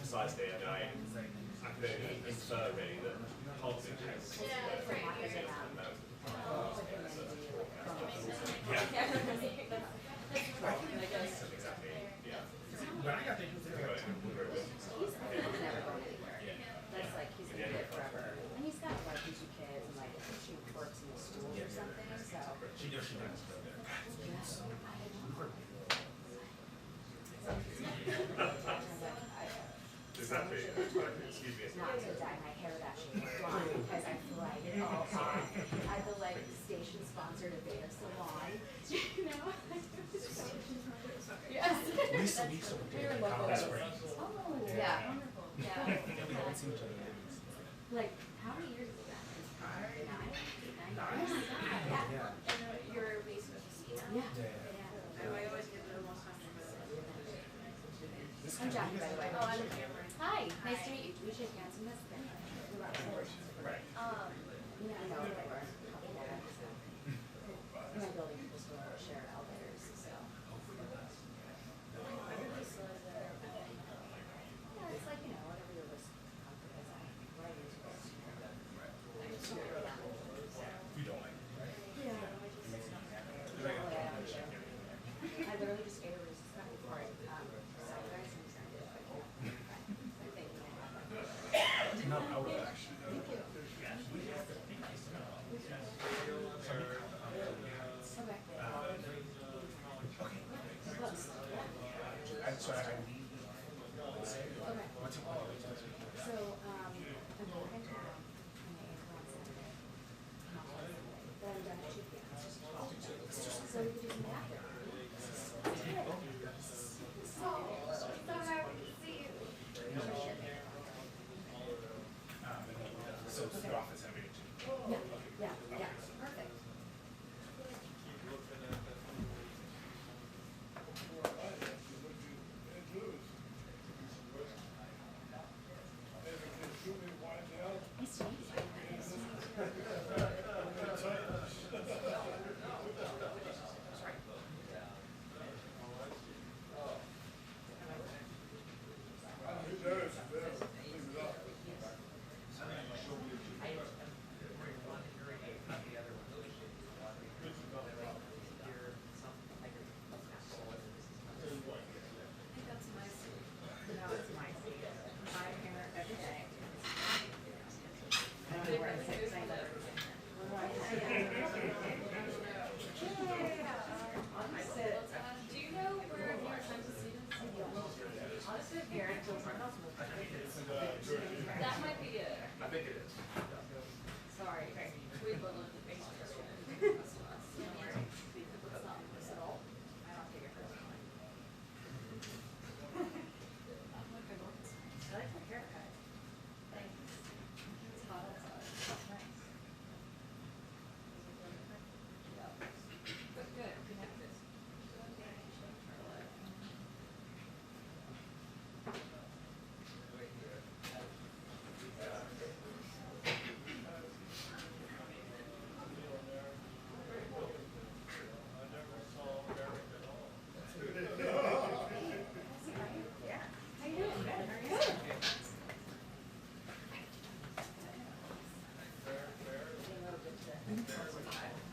Besides the I could infer really that politics exactly, yeah. That's like he's gonna be there forever. And he's got like 2 kids and like she works in the school or something, so. She does. Exactly. Excuse me. Not to dye my hair that shade blonde because I feel like it all off. I feel like station sponsored a Beta salon. You know? Yes. Lisa we were in Colorado Springs. Oh, yeah. Yeah. We haven't seen each other in years. Like, how many years is that? 9? 9? Yeah. And you're based in Messina? Yeah. I always get the most time. I'm Jackie, by the way. Oh, I'm Cameron. Hi, nice to meet you. We should handsome this thing. Right. You know, I know that we're a couple of guys, so. In my building, people still share elevators, so. Yeah, it's like, you know, whatever your risk comfort is, what I use was, you know. You don't like it, right? Yeah. I literally just ate a Reese's cup before I, sacrificed and decided if I could. I think, yeah. No, I would actually. So I need. What's it called? So, I'm going in town, and I ate on Saturday. Then I'm done at 2 p.m. So we could do some after. So happy to see you. So the office having it too. Yeah, perfect. Nice to meet you. That might be it. I think it is. Sorry. We both looked at pictures. It's not this at all. I don't take it personally. I like my haircut. Thanks. It's hot outside. That's nice. But good, connected.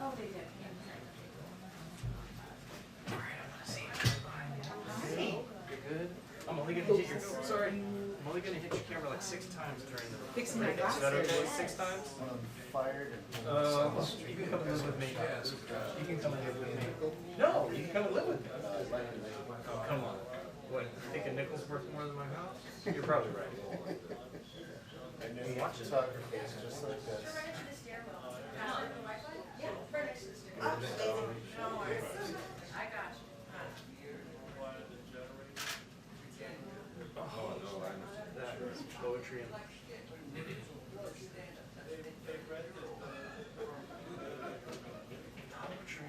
Oh, they did. You're good. I'm only gonna hit your I'm only gonna hit your camera like 6 times during the. Fixing my Is that glasses. okay? 6 times? Fired and. You can come and live with me. You can come and live with me. No, you can come and live with me. Oh, come on. What? You think a nickel's worth more than my house? You're probably right. And then watch photography is just like this. Right next to the stairwell. Yeah, right next to the stairwell. No worries. I got you. Oh, no, I understand that. Poetry and. Poetry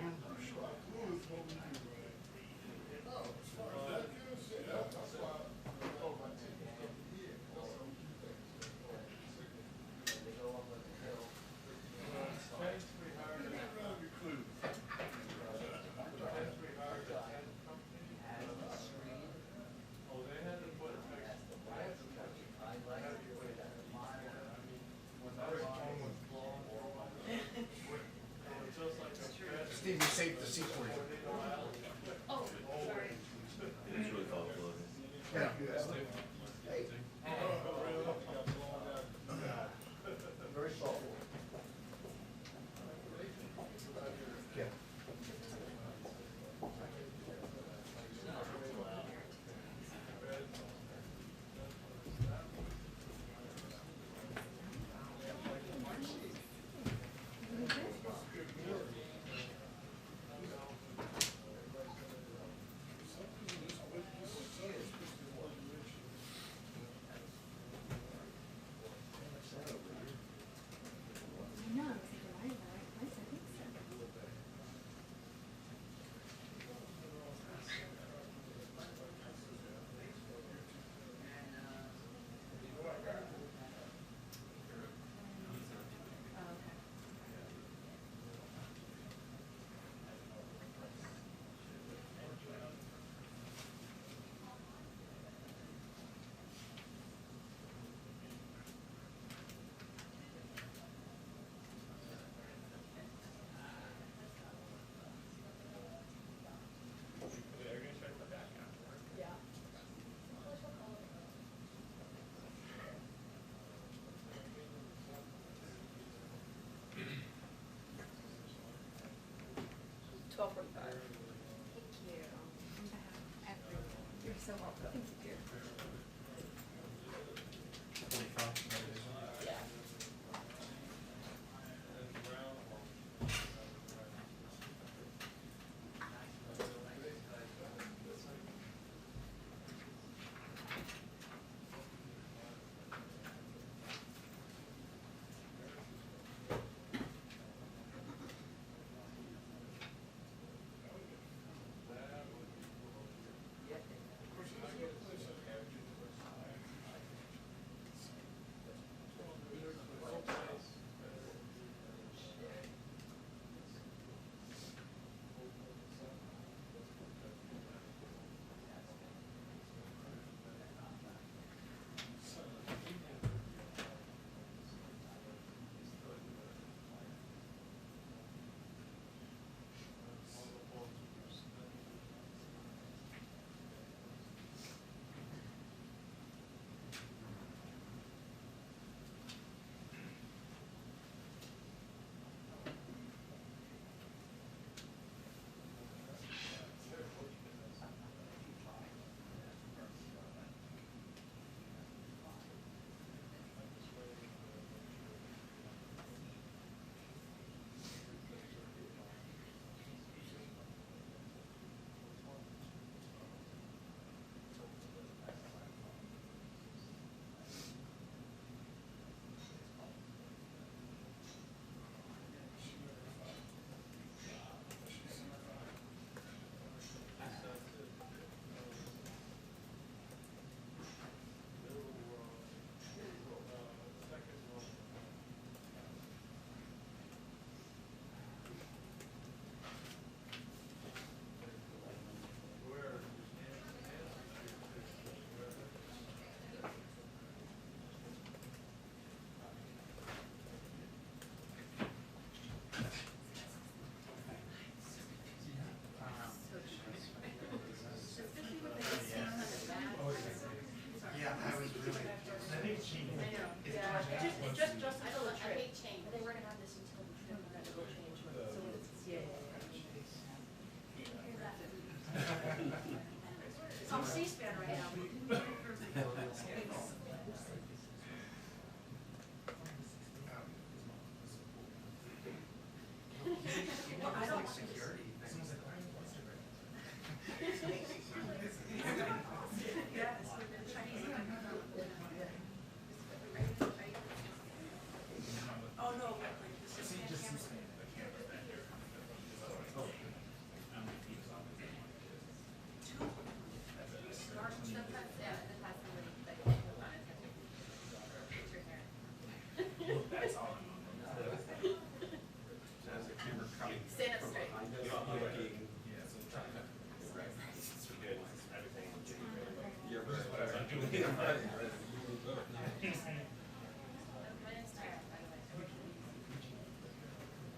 and Steve, you saved the seat for you. Oh, sorry. It's really thoughtful. Yeah. Very thoughtful. Yeah. No, I was thinking, am I in the right place? I think so. Oh, okay. They're gonna try to put back afterward. Yeah. $12:45. Thank you. On behalf of everyone. You're so welcome. Thank you, dear. 45. Yeah.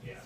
Yeah.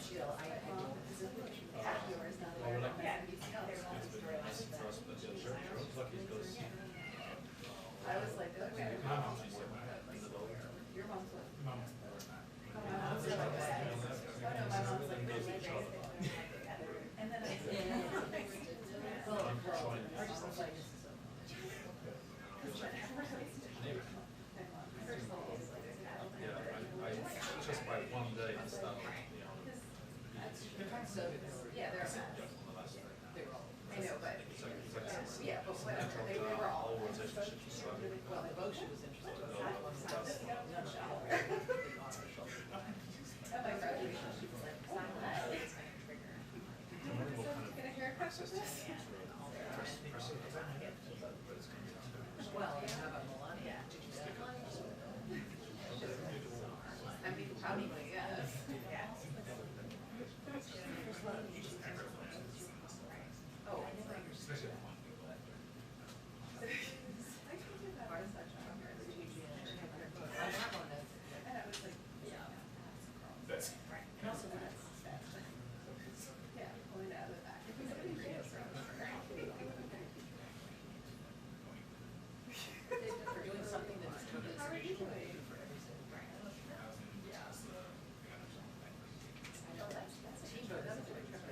chill, I do. Yours, not Oh, really? yeah. I was like, okay. My mom's Your mom's what? Mom. Oh, my mom's like, oh no, my mom's like, and then I said, well, or just like, Just by one day and stuff, you know. so, yeah, they're a mess. I know, but, yeah, but whatever, they were all. All relationships are struggling. Well, the Berkshire was interested. At my graduation, she was like, oh, nice. Get a haircut with this? Well, how about Melania? Did you see Melania? I mean, probably, yes. Oh, it's like. I told you that. Where's that job? On that one, and I was like, yeah. That's, And also that's. Yeah, pulling out of the back. If we have any videos around the They're doing something that's totally. How are you doing? Yeah. Oh, that's a team vote, that's a good trip.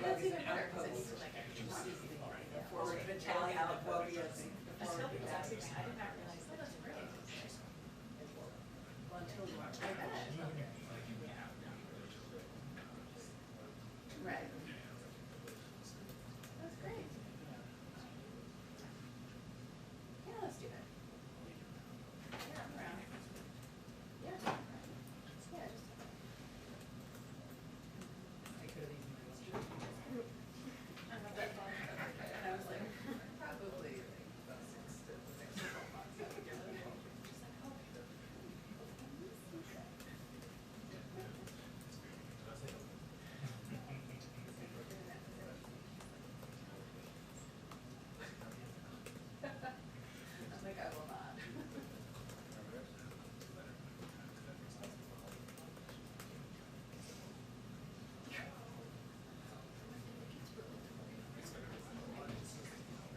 That's even better, because it's like a forward battalion of warriors. I did not realize that. That's great. Well, until you are. I bet. Right. That's great. Yeah, let's do that. Yeah, I'm around. Yeah. Yeah, just. I could have eaten my lunch. I have that thought, and I was like, probably about 6 to 12 months. I would give it. She's like, oh. I'm like, I will not.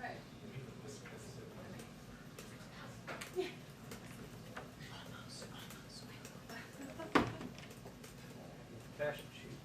Right. Fashion sheet.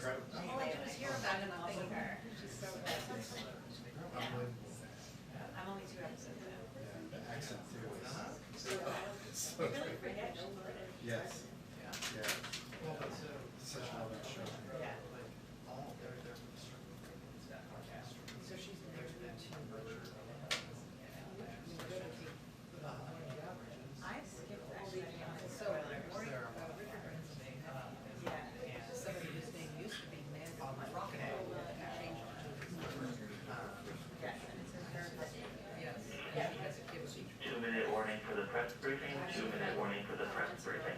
incredible. All I do is hear about it and think of her. She's so good. Unbelievable. I'm only 2 episodes in. Yeah, the accent too is. I really forget. Yes. Yeah. Such an elegant show. Yeah. So she's married to Berkshire. I skipped actually. So Richard Ransom, yeah, somebody whose name used to be man on my rocket changed it to yes, and it says very yes, yeah, because it gives you. 2-minute warning for the press briefing. 2-minute warning for the press briefing.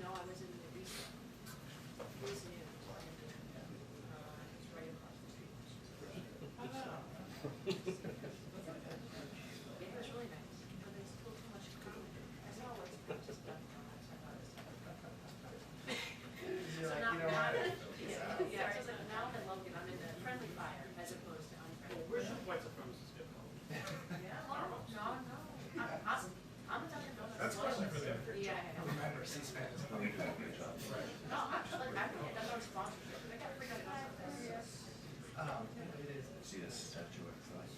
No, I was in the recent. It was new. It's right across the street. It was really nice, but they still too much coffee. I saw what's just done. So now, yeah, so it's like now I love it. I'm in the friendly fire as opposed to unfriendly. Where's your white supremacist get from? Yeah, well, no. I'm talking about. That's question for them. Yeah, I know. Remember, C-SPAN is a good job. No, actually, that's our sponsorship. They got free on this. See this statue, it's like.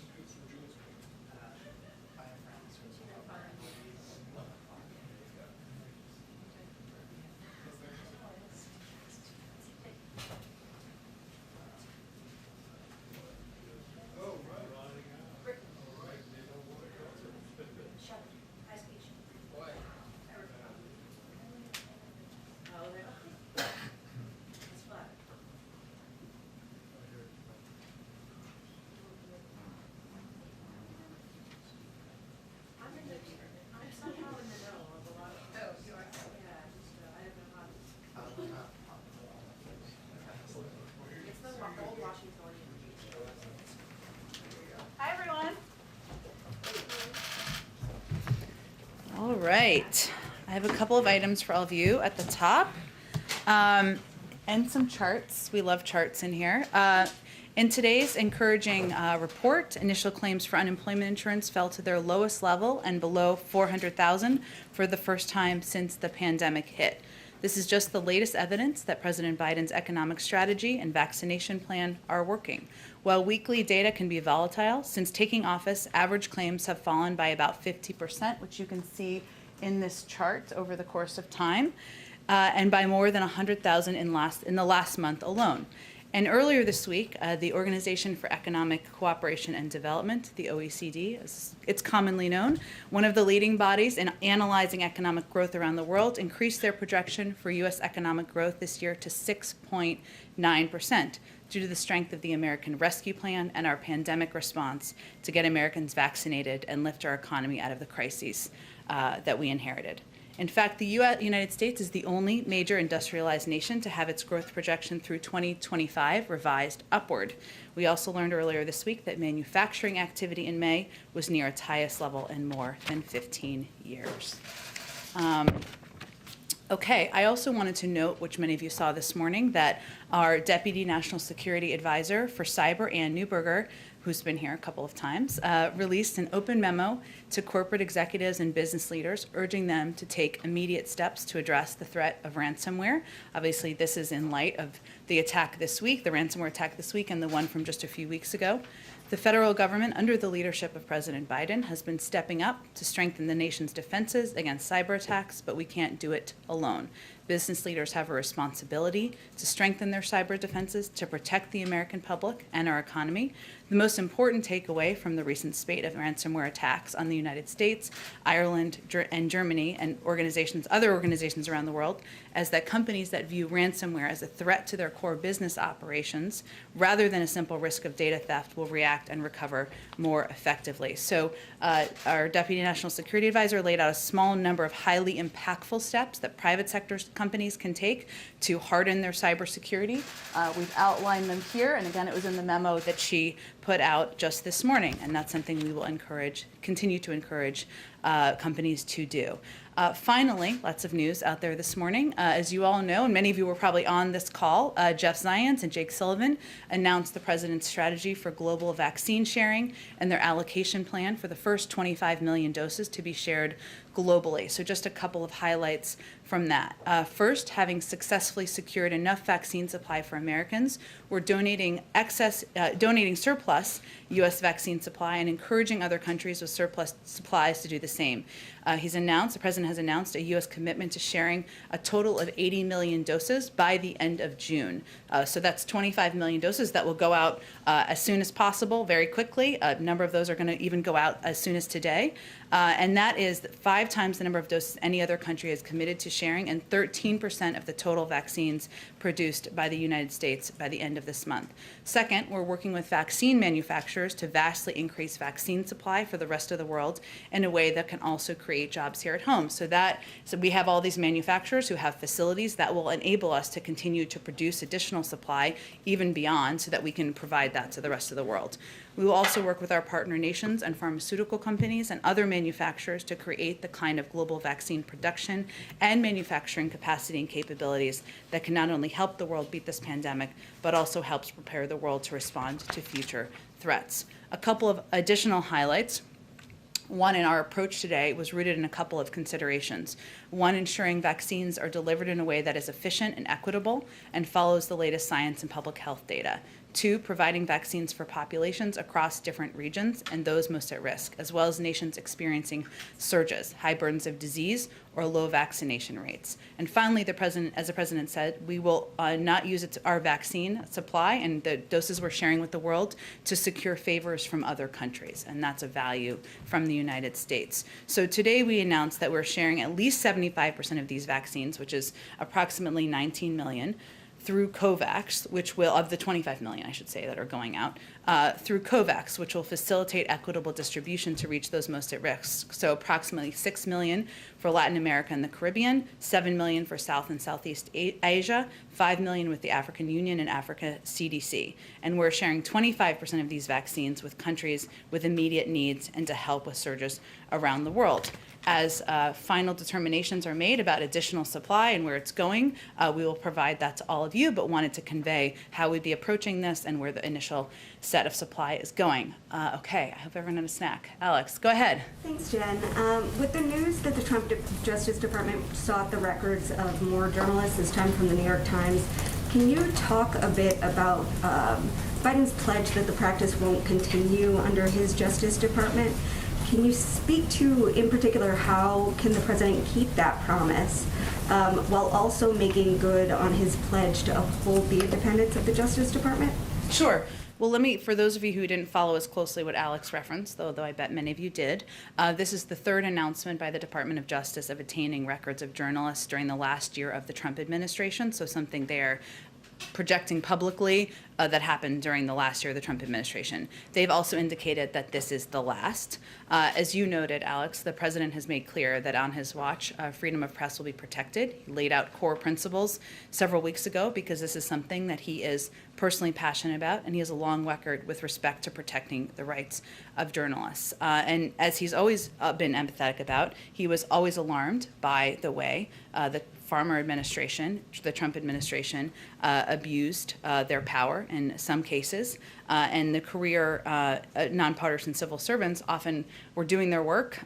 Oh, really? It's flat. I'm somehow in the know of a lot of. Oh, you are. Yeah, just, I don't know how. It's the old Washingtonian. Hi, everyone. All right, I have a couple of items for all of you at the top, and some charts. We love charts in here. In today's encouraging report, initial claims for unemployment insurance fell to their lowest level and below 400,000 for the first time since the pandemic hit. This is just the latest evidence that President Biden's economic strategy and vaccination plan are working. While weekly data can be volatile, since taking office, average claims have fallen by about 50%, which you can see in this chart over the course of time, and by more than 100,000 in the last month alone. And earlier this week, the Organization for Economic Cooperation and Development, the OECD, as it's commonly known, one of the leading bodies in analyzing economic growth around the world, increased their projection for U.S. economic growth this year to 6.9%, due to the strength of the American Rescue Plan and our pandemic response to get Americans vaccinated and lift our economy out of the crises that we inherited. In fact, the United States is the only major industrialized nation to have its growth projection through 2025 revised upward. We also learned earlier this week that manufacturing activity in May was near its highest level in more than 15 years. Okay, I also wanted to note, which many of you saw this morning, that our Deputy National Security Advisor for Cyber, Ann Neuberger, who's been here a couple of times, released an open memo to corporate executives and business leaders urging them to take immediate steps to address the threat of ransomware. Obviously, this is in light of the attack this week, the ransomware attack this week, and the one from just a few weeks ago. The federal government, under the leadership of President Biden, has been stepping up to strengthen the nation's defenses against cyber attacks, but we can't do it alone. Business leaders have a responsibility to strengthen their cyber defenses to protect the American public and our economy. The most important takeaway from the recent spate of ransomware attacks on the United States, Ireland, and Germany, and other organizations around the world, is that companies that view ransomware as a threat to their core business operations, rather than a simple risk of data theft, will react and recover more effectively. So our Deputy National Security Advisor laid out a small number of highly impactful steps that private sector companies can take to harden their cybersecurity. We've outlined them here, and again, it was in the memo that she put out just this morning, and that's something we will continue to encourage companies to do. Finally, lots of news out there this morning. As you all know, and many of you were probably on this call, Jeff Zients and Jake Sullivan announced the president's strategy for global vaccine sharing and their allocation plan for the first 25 million doses to be shared globally. So just a couple of highlights from that. First, having successfully secured enough vaccine supply for Americans, we're donating surplus U.S. vaccine supply and encouraging other countries with surplus supplies to do the same. The president has announced a U.S. commitment to sharing a total of 80 million doses by the end of June. So that's 25 million doses that will go out as soon as possible, very quickly. A number of those are going to even go out as soon as today. And that is 5 times the number of doses any other country has committed to sharing, and 13% of the total vaccines produced by the United States by the end of this month. Second, we're working with vaccine manufacturers to vastly increase vaccine supply for the rest of the world in a way that can also create jobs here at home. So we have all these manufacturers who have facilities that will enable us to continue to produce additional supply even beyond, so that we can provide that to the rest of the world. We will also work with our partner nations and pharmaceutical companies and other manufacturers to create the kind of global vaccine production and manufacturing capacity and capabilities that can not only help the world beat this pandemic, but also helps prepare the world to respond to future threats. A couple of additional highlights. One, in our approach today, was rooted in a couple of considerations. One, ensuring vaccines are delivered in a way that is efficient and equitable and follows the latest science and public health data. 2, providing vaccines for populations across different regions and those most at risk, as well as nations experiencing surges, high burdens of disease, or low vaccination rates. And finally, as the president said, we will not use our vaccine supply and the doses we're sharing with the world to secure favors from other countries, and that's a value from the United States. So today we announced that we're sharing at least 75% of these vaccines, which is approximately 19 million, through COVAX, which will, of the 25 million, I should say, that are going out, through COVAX, which will facilitate equitable distribution to reach those most at risk. So approximately 6 million for Latin America and the Caribbean, 7 million for South and Southeast Asia, 5 million with the African Union and Africa CDC. And we're sharing 25% of these vaccines with countries with immediate needs and to help with surges around the world. As final determinations are made about additional supply and where it's going, we will provide that to all of you, but wanted to convey how we'd be approaching this and where the initial set of supply is going. Okay, I hope everyone had a snack. Alex, go ahead. Thanks, Jen. With the news that the Trump Justice Department sought the records of more journalists, this time from the New York Times, can you talk a bit about Biden's pledge that the practice won't continue under his Justice Department? Can you speak to, in particular, how can the president keep that promise while also making good on his pledge to uphold the independence of the Justice Department? Sure. Well, for those of you who didn't follow as closely what Alex referenced, though I bet many of you did, this is the third announcement by the Department of Justice of attaining records of journalists during the last year of the Trump administration, so something they're projecting publicly that happened during the last year of the Trump administration. They've also indicated that this is the last. As you noted, Alex, the president has made clear that on his watch, freedom of press will be protected. He laid out core principles several weeks ago because this is something that he is personally passionate about, and he has a long record with respect to protecting the rights of journalists. And as he's always been empathetic about, he was always alarmed by the way the former administration, the Trump administration, abused their power in some cases, and the career nonpartisan civil servants often were doing their work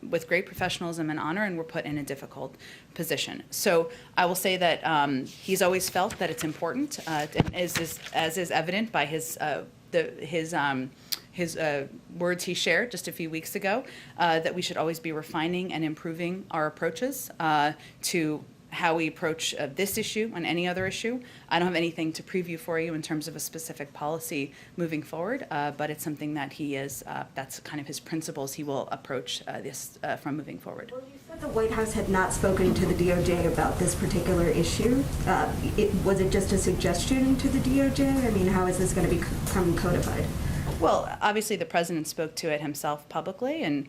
with great professionalism and honor, and were put in a difficult position. So I will say that he's always felt that it's important, as is evident by his words he shared just a few weeks ago, that we should always be refining and improving our approaches to how we approach this issue and any other issue. I don't have anything to preview for you in terms of a specific policy moving forward, but it's something that that's kind of his principles he will approach this from moving forward. Well, you said the White House had not spoken to the DOJ about this particular issue. Was it just a suggestion to the DOJ? I mean, how is this going to become codified? Well, obviously, the president spoke to it himself publicly, and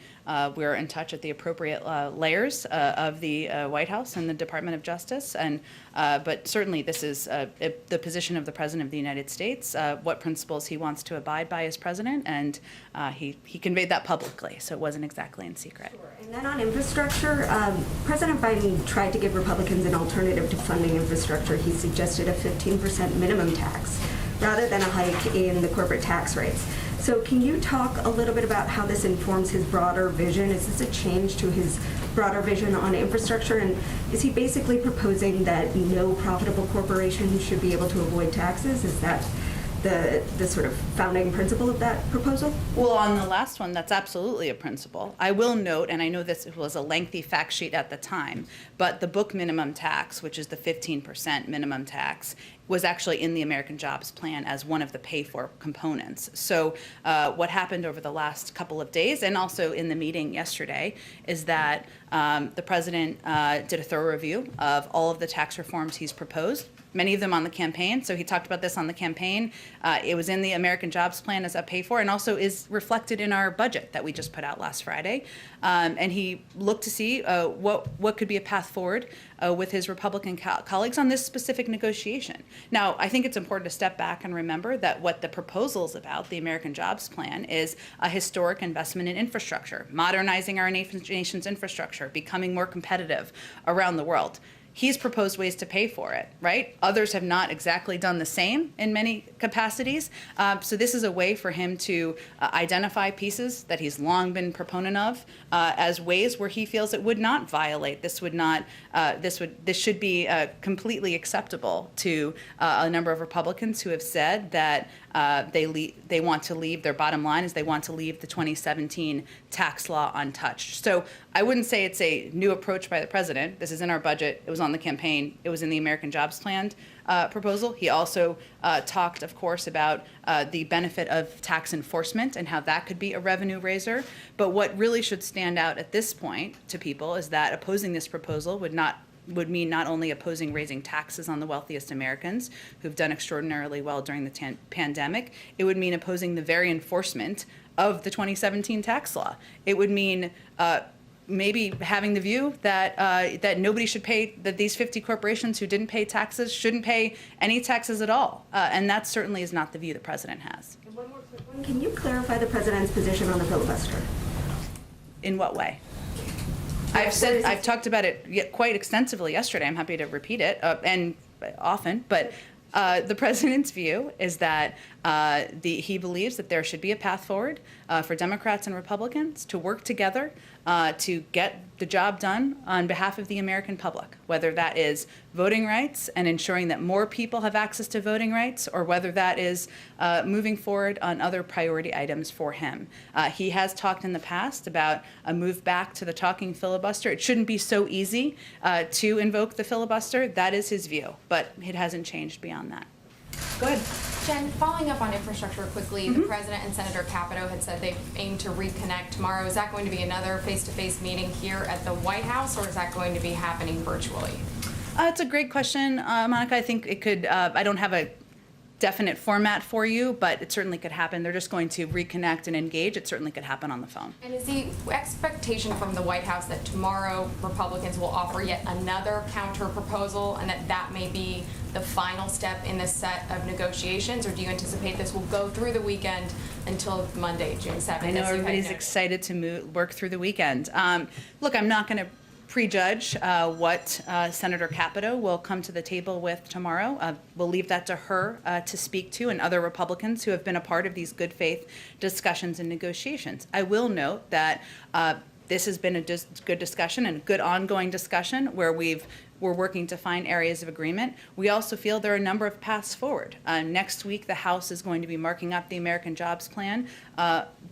we're in touch at the appropriate layers of the White House and the Department of Justice. And but certainly, this is the position of the President of the United States, what principles he wants to abide by as president, and he conveyed that publicly, so it wasn't exactly in secret. And then on infrastructure, President Biden tried to give Republicans an alternative to funding infrastructure. He suggested a 15% minimum tax rather than a hike in the corporate tax rates. So can you talk a little bit about how this informs his broader vision? Is this a change to his broader vision on infrastructure? And is he basically proposing that no profitable corporation should be able to avoid taxes? Is that the sort of founding principle of that proposal? Well, on the last one, that's absolutely a principle. I will note, and I know this was a lengthy fact sheet at the time, but the book minimum tax, which is the 15% minimum tax, was actually in the American Jobs Plan as one of the pay-for components. So what happened over the last couple of days, and also in the meeting yesterday, is that the president did a thorough review of all of the tax reforms he's proposed, many of them on the campaign. So he talked about this on the campaign. It was in the American Jobs Plan as a pay-for, and also is reflected in our budget that we just put out last Friday. And he looked to see what could be a path forward with his Republican colleagues on this specific negotiation. Now, I think it's important to step back and remember that what the proposal is about, the American Jobs Plan, is a historic investment in infrastructure, modernizing our nation's infrastructure, becoming more competitive around the world. He's proposed ways to pay for it, right? Others have not exactly done the same in many capacities. So this is a way for him to identify pieces that he's long been proponent of as ways where he feels it would not violate. This should be completely acceptable to a number of Republicans who have said that they want to leave, their bottom line is they want to leave the 2017 tax law untouched. So I wouldn't say it's a new approach by the president. This is in our budget. It was on the campaign. It was in the American Jobs Plan proposal. He also talked, of course, about the benefit of tax enforcement and how that could be a revenue raiser. But what really should stand out at this point to people is that opposing this proposal would mean not only opposing raising taxes on the wealthiest Americans who've done extraordinarily well during the pandemic, it would mean opposing the very enforcement of the 2017 tax law. It would mean maybe having the view that that nobody should pay, that these 50 corporations who didn't pay taxes shouldn't pay any taxes at all. And that certainly is not the view the president has. And one more quick one. Can you clarify the president's position on the filibuster? In what way? I've talked about it quite extensively yesterday. I'm happy to repeat it, and often, but the president's view is that he believes that there should be a path forward for Democrats and Republicans to work together to get the job done on behalf of the American public, whether that is voting rights and ensuring that more people have access to voting rights, or whether that is moving forward on other priority items for him. He has talked in the past about a move back to the talking filibuster. It shouldn't be so easy to invoke the filibuster. That is his view, but it hasn't changed beyond that. Go ahead. Jen, following up on infrastructure quickly, the President and Senator Capito had said they aim to reconnect tomorrow. Is that going to be another face-to-face meeting here at the White House, or is that going to be happening virtually? It's a great question, Monica. I think it could, I don't have a definite format for you, but it certainly could happen. They're just going to reconnect and engage. It certainly could happen on the phone. And is the expectation from the White House that tomorrow Republicans will offer yet another counter proposal, and that may be the final step in this set of negotiations, or do you anticipate this will go through the weekend until Monday, June 7th? I know everybody's excited to work through the weekend. Look, I'm not going to prejudge what Senator Capito will come to the table with tomorrow. We'll leave that to her to speak to, and other Republicans who have been a part of these good faith discussions and negotiations. I will note that this has been a good discussion and a good ongoing discussion where we're working to find areas of agreement. We also feel there are a number of paths forward. Next week, the House is going to be marking up the American Jobs Plan.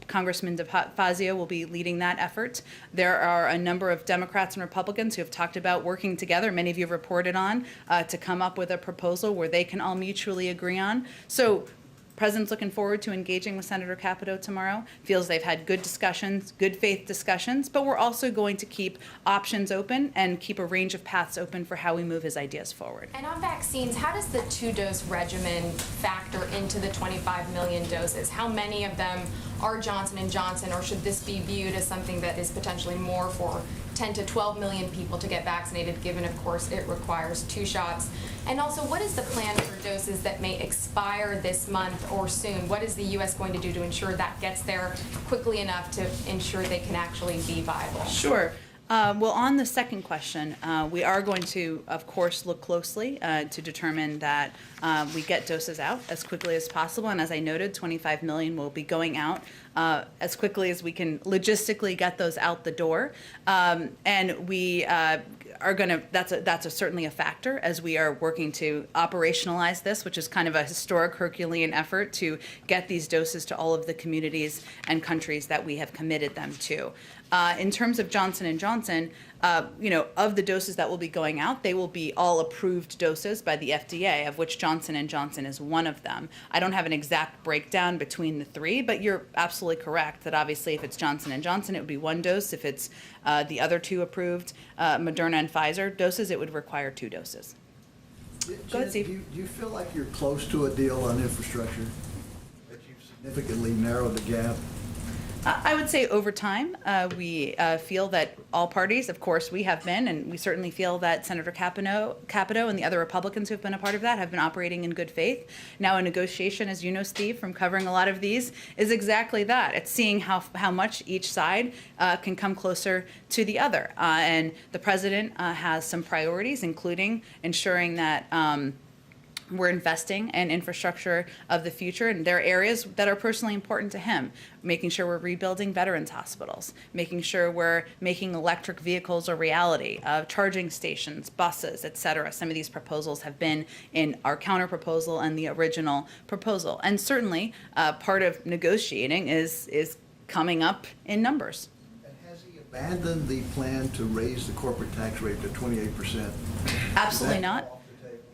Congressman DeFazio will be leading that effort. There are a number of Democrats and Republicans who have talked about working together, many of you have reported on, to come up with a proposal where they can all mutually agree on. So President's looking forward to engaging with Senator Capito tomorrow, feels they've had good discussions, good faith discussions, but we're also going to keep options open and keep a range of paths open for how we move his ideas forward. And on vaccines, how does the 2-dose regimen factor into the 25 million doses? How many of them are Johnson & Johnson, or should this be viewed as something that is potentially more for 10 to 12 million people to get vaccinated, given, of course, it requires 2 shots? And also, what is the plan for doses that may expire this month or soon? What is the U.S. going to do to ensure that gets there quickly enough to ensure they can actually be viable? Sure. Well, on the second question, we are going to, of course, look closely to determine that we get doses out as quickly as possible. And as I noted, 25 million will be going out as quickly as we can logistically get those out the door. And we are going to, that's certainly a factor as we are working to operationalize this, which is kind of a historic Herculean effort to get these doses to all of the communities and countries that we have committed them to. In terms of Johnson & Johnson, of the doses that will be going out, they will be all approved doses by the FDA, of which Johnson & Johnson is one of them. I don't have an exact breakdown between the 3, but you're absolutely correct that obviously if it's Johnson & Johnson, it would be 1 dose. If it's the other 2 approved, Moderna and Pfizer doses, it would require 2 doses. Go ahead, Steve. Do you feel like you're close to a deal on infrastructure? That you've significantly narrowed the gap? I would say over time, we feel that all parties, of course, we have been, and we certainly feel that Senator Capito and the other Republicans who have been a part of that have been operating in good faith. Now, a negotiation, as you know, Steve, from covering a lot of these, is exactly that. It's seeing how much each side can come closer to the other. And the president has some priorities, including ensuring that we're investing in infrastructure of the future, and there are areas that are personally important to him, making sure we're rebuilding veterans hospitals, making sure we're making electric vehicles a reality, charging stations, buses, et cetera. Some of these proposals have been in our counter proposal and the original proposal. And certainly part of negotiating is coming up in numbers. And has he abandoned the plan to raise the corporate tax rate to 28%? Absolutely not.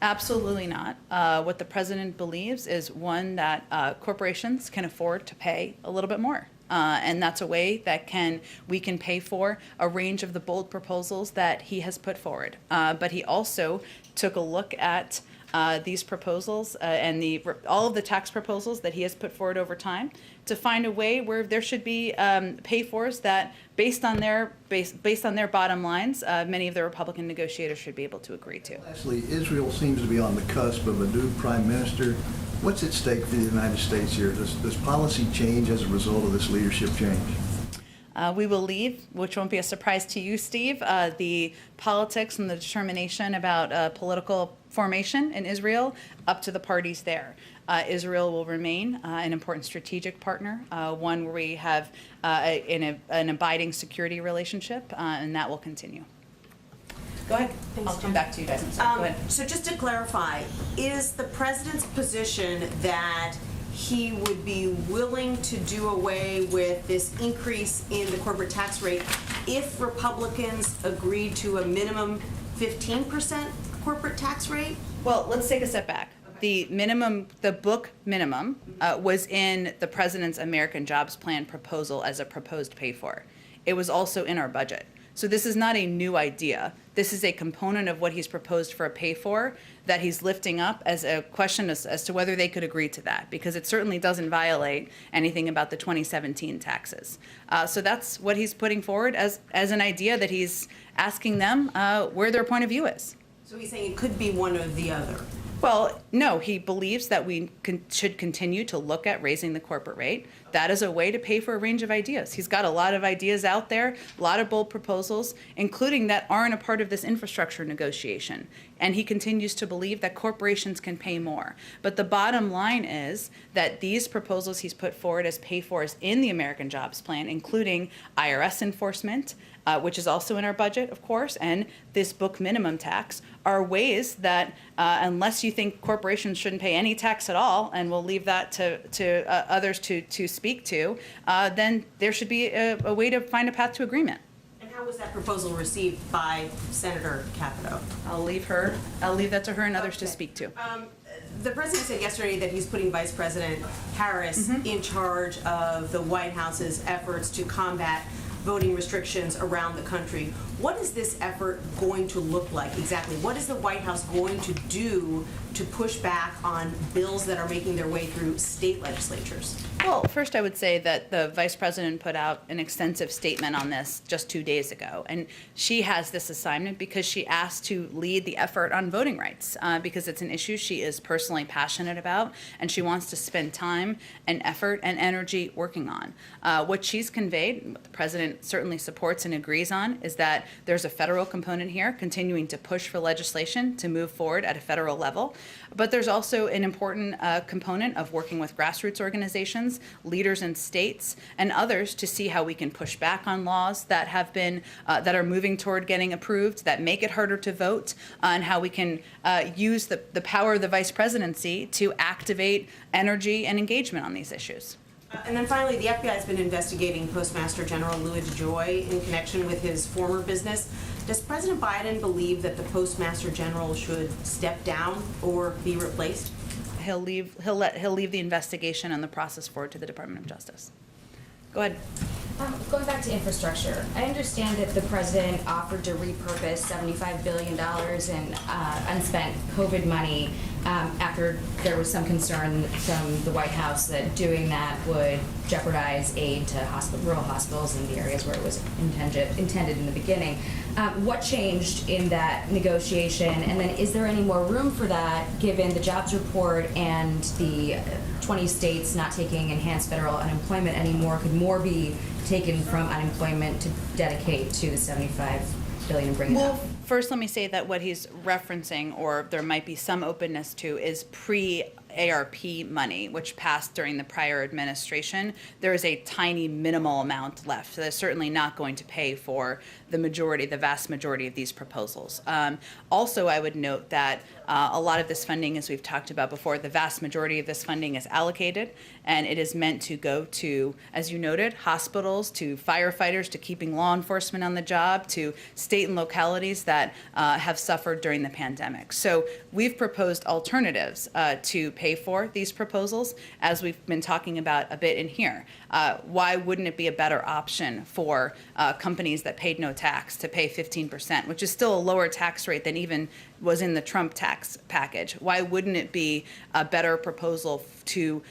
Absolutely not. What the president believes is, one, that corporations can afford to pay a little bit more. And that's a way that we can pay for a range of the bold proposals that he has put forward. But he also took a look at these proposals and all of the tax proposals that he has put forward over time to find a way where there should be pay-fors that, based on their bottom lines, many of the Republican negotiators should be able to agree to. Lastly, Israel seems to be on the cusp of a new prime minister. What's at stake for the United States here? Does policy change as a result of this leadership change? We will leave, which won't be a surprise to you, Steve, the politics and the determination about political formation in Israel up to the parties there. Israel will remain an important strategic partner, one where we have an abiding security relationship, and that will continue. Go ahead. I'll come back to you guys. I'm sorry. Go ahead. So just to clarify, is the president's position that he would be willing to do away with this increase in the corporate tax rate if Republicans agreed to a minimum 15% corporate tax rate? Well, let's take a step back. The book minimum was in the president's American Jobs Plan proposal as a proposed pay-for. It was also in our budget. So this is not a new idea. This is a component of what he's proposed for a pay-for that he's lifting up as a question as to whether they could agree to that, because it certainly doesn't violate anything about the 2017 taxes. So that's what he's putting forward as an idea that he's asking them where their point of view is. So he's saying it could be one or the other. Well, no, he believes that we should continue to look at raising the corporate rate. That is a way to pay for a range of ideas. He's got a lot of ideas out there, a lot of bold proposals, including that aren't a part of this infrastructure negotiation. And he continues to believe that corporations can pay more. But the bottom line is that these proposals he's put forward as pay-fors in the American Jobs Plan, including IRS enforcement, which is also in our budget, of course, and this book minimum tax, are ways that, unless you think corporations shouldn't pay any tax at all, and we'll leave that to others to speak to, then there should be a way to find a path to agreement. And how was that proposal received by Senator Capito? I'll leave that to her and others to speak to. the president said yesterday that he's putting Vice President Harris in charge of the White House's efforts to combat voting restrictions around the country. What is this effort going to look like exactly? What is the White House going to do to push back on bills that are making their way through state legislatures? Well, first I would say that the Vice President put out an extensive statement on this just 2 days ago. And she has this assignment because she asked to lead the effort on voting rights because it's an issue she is personally passionate about and she wants to spend time and effort and energy working on. What she's conveyed, what the President certainly supports and agrees on, is that there's a federal component here continuing to push for legislation to move forward at a federal level. But there's also an important component of working with grassroots organizations, leaders in states, and others to see how we can push back on laws that have been, that are moving toward getting approved, that make it harder to vote, and how we can use the power of the Vice Presidency to activate energy and engagement on these issues. And then finally, the FBI has been investigating Postmaster General Louis DeJoy in connection with his former business. Does President Biden believe that the Postmaster General should step down or be replaced? He'll leave the investigation and the process forward to the Department of Justice. Go ahead. Going back to infrastructure, I understand that the president offered to repurpose $75 billion in unspent COVID money after there was some concern from the White House that doing that would jeopardize aid to rural hospitals in the areas where it was intended in the beginning. What changed in that negotiation, and then is there any more room for that given the jobs report and the 20 states not taking enhanced federal unemployment anymore? Could more be taken from unemployment to dedicate to the $75 billion and bring it up? First, let me say that what he's referencing, or there might be some openness to, is pre-ARP money, which passed during the prior administration. There is a tiny minimal amount left. So that's certainly not going to pay for the vast majority of these proposals. Also, I would note that a lot of this funding, as we've talked about before, the vast majority of this funding is allocated, and it is meant to go to, as you noted, hospitals, to firefighters, to keeping law enforcement on the job, to state and localities that have suffered during the pandemic. So we've proposed alternatives to pay for these proposals, as we've been talking about a bit in here. Why wouldn't it be a better option for companies that paid no tax to pay 15%, which is still a lower tax rate than even was in the Trump tax package? Why wouldn't it be a better proposal to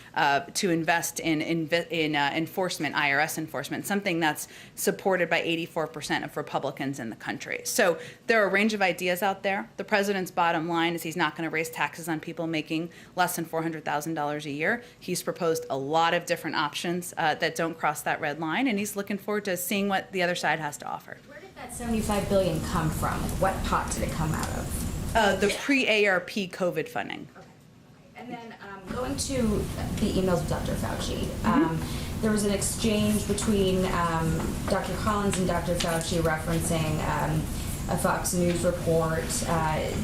invest in enforcement, IRS enforcement, something that's supported by 84% of Republicans in the country? So there are a range of ideas out there. The president's bottom line is he's not going to raise taxes on people making less than $400,000 a year. He's proposed a lot of different options that don't cross that red line, and he's looking forward to seeing what the other side has to offer. Where did that $75 billion come from? What pot did it come out of? The pre-ARP COVID funding. Okay. And then going to the emails with Dr. Fauci, there was an exchange between Dr. Collins and Dr. Fauci referencing a Fox News report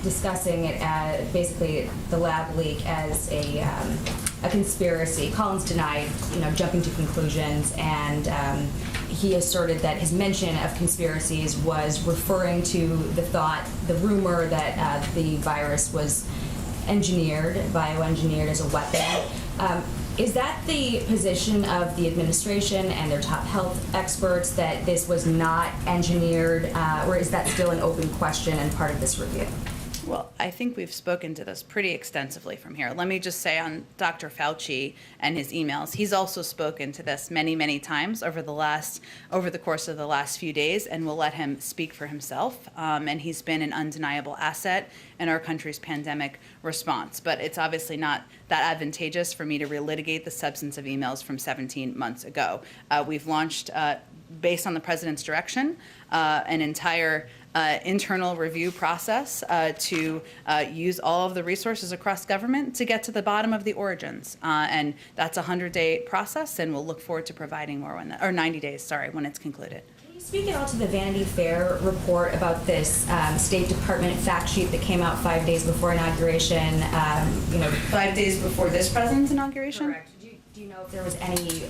discussing it as basically the lab leak as a conspiracy. Collins denied, jumping to conclusions, and he asserted that his mention of conspiracies was referring to the rumor that the virus was bioengineered as a weapon. Is that the position of the administration and their top health experts, that this was not engineered, or is that still an open question and part of this review? Well, I think we've spoken to this pretty extensively from here. Let me just say on Dr. Fauci and his emails, he's also spoken to this many, many times over the course of the last few days, and we'll let him speak for himself. And he's been an undeniable asset in our country's pandemic response. But it's obviously not that advantageous for me to relitigate the substance of emails from 17 months ago. We've launched, based on the president's direction, an entire internal review process to use all of the resources across government to get to the bottom of the origins. And that's a 100-day process, and we'll look forward to providing more when 90 days, when it's concluded. Can you speak at all to the Vanity Fair report about this State Department fact sheet that came out 5 days before inauguration? 5 days before this president's inauguration? Correct. Do you know if there was any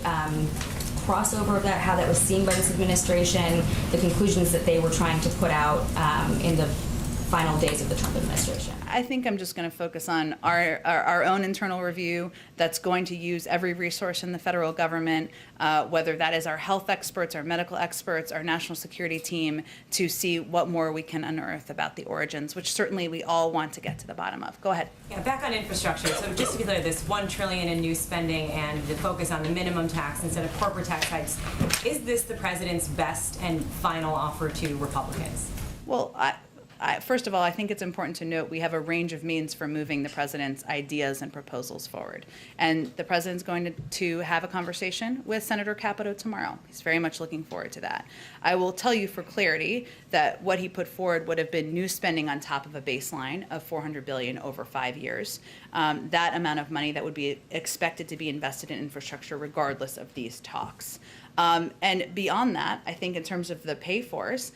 crossover of that, how that was seen by this administration, the conclusions that they were trying to put out in the final days of the Trump administration? I think I'm just going to focus on our own internal review that's going to use every resource in the federal government, whether that is our health experts, our medical experts, our national security team, to see what more we can unearth about the origins, which certainly we all want to get to the bottom of. Go ahead. Yeah, back on infrastructure. So just to be clear, this $1 trillion in new spending and the focus on the minimum tax instead of corporate tax hikes, is this the president's best and final offer to Republicans? Well, first of all, I think it's important to note we have a range of means for moving the president's ideas and proposals forward. And the president's going to have a conversation with Senator Capito tomorrow. He's very much looking forward to that. I will tell you for clarity that what he put forward would have been new spending on top of a baseline of $400 billion over 5 years. That amount of money that would be expected to be invested in infrastructure regardless of these talks. And beyond that, I think in terms of the pay-fors,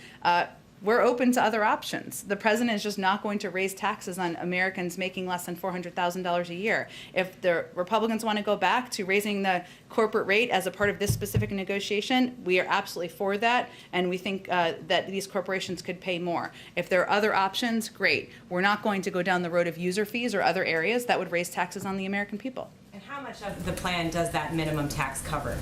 we're open to other options. The president is just not going to raise taxes on Americans making less than $400,000 a year. If the Republicans want to go back to raising the corporate rate as a part of this specific negotiation, we are absolutely for that, and we think that these corporations could pay more. If there are other options, great. We're not going to go down the road of user fees or other areas that would raise taxes on the American people. And how much of the plan does that minimum tax cover?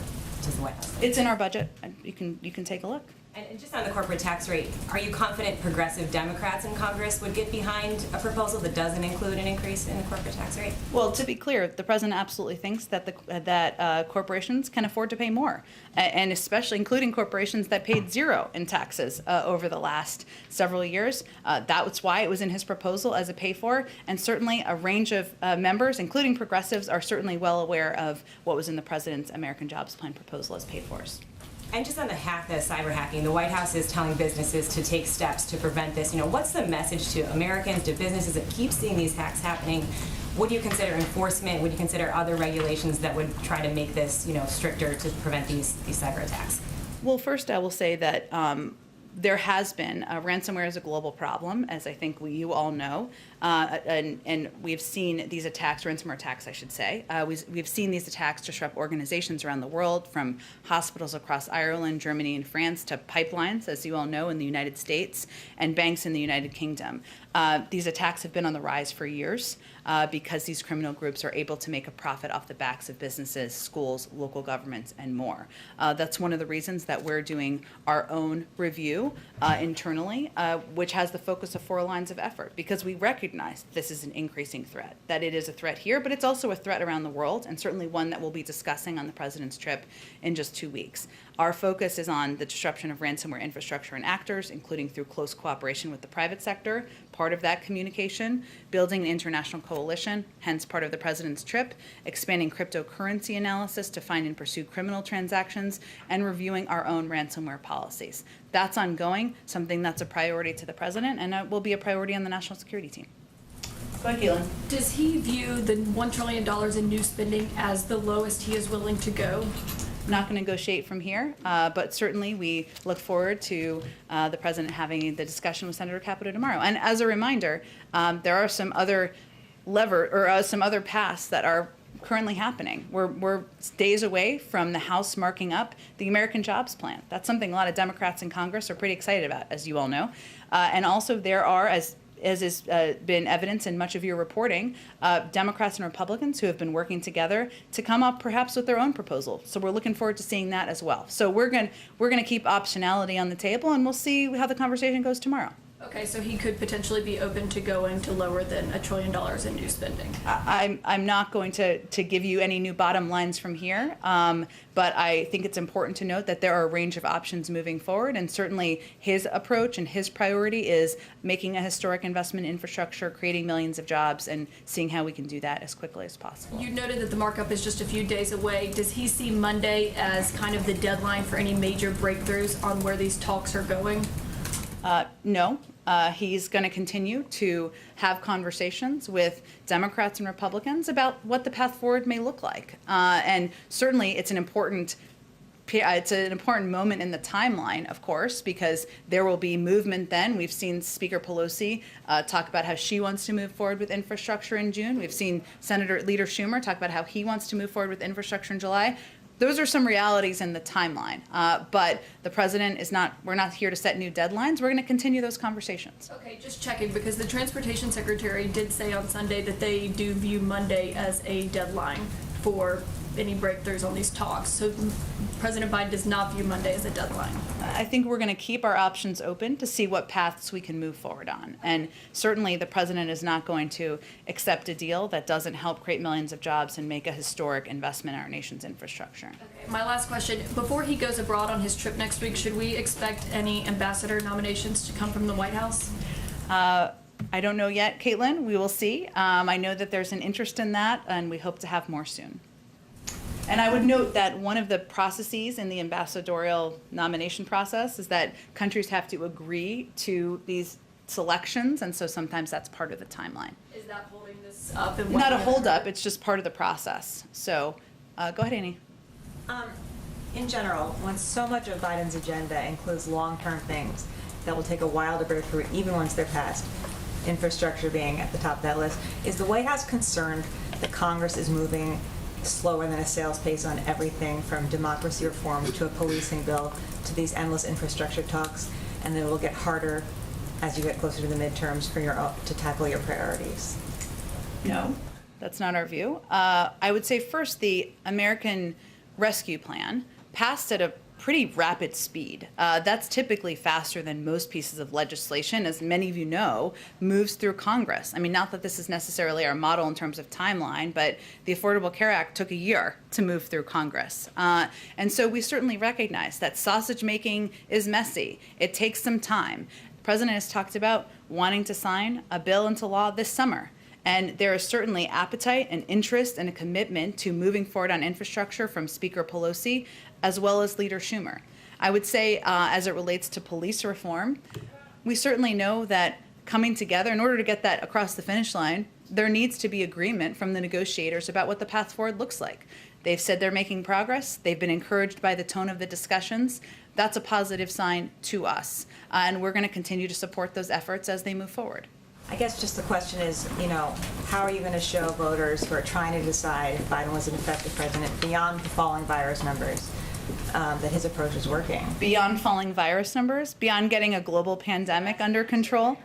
Does the White House think? It's in our budget. You can take a look. And just on the corporate tax rate, are you confident progressive Democrats in Congress would get behind a proposal that doesn't include an increase in the corporate tax rate? Well, to be clear, the president absolutely thinks that corporations can afford to pay more, and especially including corporations that paid zero in taxes over the last several years. That's why it was in his proposal as a pay-for, and certainly a range of members, including progressives, are certainly well aware of what was in the president's American Jobs Plan proposal as pay-fors. And just on the cyber hacking, the White House is telling businesses to take steps to prevent this. What's the message to Americans, to businesses that keep seeing these hacks happening? Would you consider enforcement? Would you consider other regulations that would try to make this, stricter to prevent these cyber attacks? Well, first I will say that there has been ransomware is a global problem, as I think you all know, and we've seen these attacks, ransomware attacks, I should say. We've seen these attacks disrupt organizations around the world, from hospitals across Ireland, Germany, and France to pipelines, as you all know, in the United States, and banks in the United Kingdom. These attacks have been on the rise for years because these criminal groups are able to make a profit off the backs of businesses, schools, local governments, and more. That's one of the reasons that we're doing our own review internally, which has the focus of 4 lines of effort, because we recognize this is an increasing threat, that it is a threat here, but it's also a threat around the world, and certainly one that we'll be discussing on the president's trip in just 2 weeks. Our focus is on the disruption of ransomware infrastructure and actors, including through close cooperation with the private sector, part of that communication, building an international coalition, hence part of the president's trip, expanding cryptocurrency analysis to find and pursue criminal transactions, and reviewing our own ransomware policies. That's ongoing, something that's a priority to the president, and will be a priority on the national security team. Go ahead, Keelan. Does he view the $1 trillion in new spending as the lowest he is willing to go? Not going to negotiate from here, but certainly we look forward to the president having the discussion with Senator Capito tomorrow. And as a reminder, there are some other some other paths that are currently happening. We're days away from the House marking up the American Jobs Plan. That's something a lot of Democrats in Congress are pretty excited about, as you all know. And also there are, as has been evidence in much of your reporting, Democrats and Republicans who have been working together to come up perhaps with their own proposal. So we're looking forward to seeing that as well. So we're going to keep optionality on the table, and we'll see how the conversation goes tomorrow. Okay, so he could potentially be open to going to lower than $1 trillion in new spending. I'm not going to give you any new bottom lines from here, but I think it's important to note that there are a range of options moving forward, and certainly his approach and his priority is making a historic investment in infrastructure, creating millions of jobs, and seeing how we can do that as quickly as possible. You noted that the markup is just a few days away. Does he see Monday as kind of the deadline for any major breakthroughs on where these talks are going? No. He's going to continue to have conversations with Democrats and Republicans about what the path forward may look like. And certainly it's an important moment in the timeline, of course, because there will be movement then. We've seen Speaker Pelosi talk about how she wants to move forward with infrastructure in June. We've seen Leader Schumer talk about how he wants to move forward with infrastructure in July. those are some realities in the timeline. But the president is not, we're not here to set new deadlines. We're going to continue those conversations. Okay, just checking, because the Transportation Secretary did say on Sunday that they do view Monday as a deadline for any breakthroughs on these talks. So President Biden does not view Monday as a deadline. I think we're going to keep our options open to see what paths we can move forward on. And certainly the president is not going to accept a deal that doesn't help create millions of jobs and make a historic investment in our nation's infrastructure. Okay, my last question, before he goes abroad on his trip next week, should we expect any ambassador nominations to come from the White House? I don't know yet, Caitlin. We will see. I know that there's an interest in that, and we hope to have more soon. And I would note that one of the processes in the ambassadorial nomination process is that countries have to agree to these selections, and so sometimes that's part of the timeline. Is that holding this up? Not a hold-up, it's just part of the process. So go ahead, Amy. In general, when so much of Biden's agenda includes long-term things that will take a while to break through even once they're passed, infrastructure being at the top of that list, is the White House concerned that Congress is moving slower than a snail's pace on everything from democracy reform to a policing bill to these endless infrastructure talks, and that it will get harder as you get closer to the midterms for to tackle your priorities? No, that's not our view. I would say first, the American Rescue Plan passed at a pretty rapid speed. That's typically faster than most pieces of legislation, as many of you know, moves through Congress. I mean, not that this is necessarily our model in terms of timeline, but the Affordable Care Act took a year to move through Congress. And so we certainly recognize that sausage making is messy. It takes some time. The president has talked about wanting to sign a bill into law this summer. And there is certainly appetite and interest and a commitment to moving forward on infrastructure from Speaker Pelosi as well as Leader Schumer. I would say as it relates to police reform, we certainly know that coming together, in order to get that across the finish line, there needs to be agreement from the negotiators about what the path forward looks like. They've said they're making progress. They've been encouraged by the tone of the discussions. That's a positive sign to us. And we're going to continue to support those efforts as they move forward. I guess just the question is, how are you going to show voters who are trying to decide if Biden was an effective president beyond the falling virus numbers that his approach is working? Beyond falling virus numbers? Beyond getting a global pandemic under control?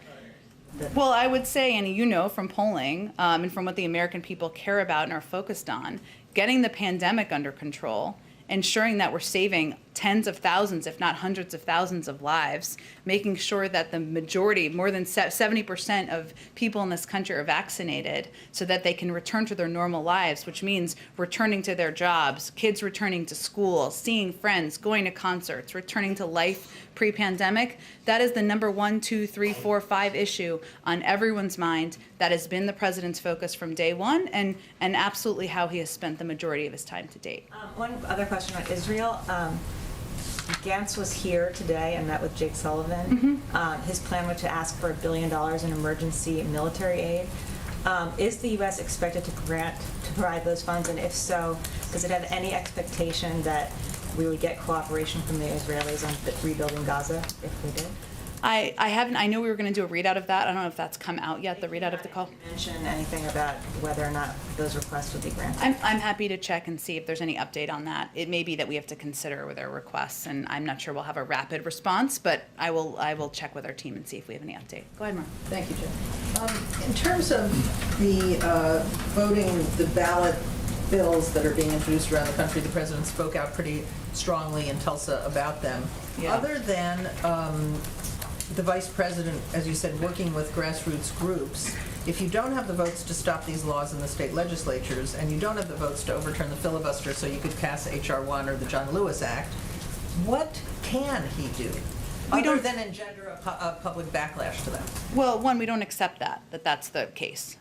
Well, I would say, and you know from polling and from what the American people care about and are focused on, getting the pandemic under control, ensuring that we're saving tens of thousands, if not hundreds of thousands of lives, making sure that the majority, more than 70% of people in this country are vaccinated so that they can return to their normal lives, which means returning to their jobs, kids returning to school, seeing friends, going to concerts, returning to life pre-pandemic. That is the number 1, 2, 3, 4, 5 issue on everyone's mind. That has been the president's focus from day one, and absolutely how he has spent the majority of his time to date. One other question on Israel. Gantz was here today and met with Jake Sullivan. His plan was to ask for $1 billion in emergency military aid. Is the U.S. expected to provide those funds, and if so, does it have any expectation that we would get cooperation from the Israelis on rebuilding Gaza if we did? I haven't. I know we were going to do a readout of that. I don't know if that's come out yet, the readout of the call. Mention anything about whether or not those requests would be granted? I'm happy to check and see if there's any update on that. It may be that we have to consider with our requests, and I'm not sure we'll have a rapid response, but I will check with our team and see if we have any update. Go ahead, Mark. Thank you, Jim. In terms of the voting, the ballot bills that are being introduced around the country, the president spoke out pretty strongly in Tulsa about them. Yeah. Other than the vice president, as you said, working with grassroots groups, if you don't have the votes to stop these laws in the state legislatures, and you don't have the votes to overturn the filibuster so you could pass H.R. 1 or the John Lewis Act, what can he do other than engender a public backlash to them? Well, one, we don't accept that's the case.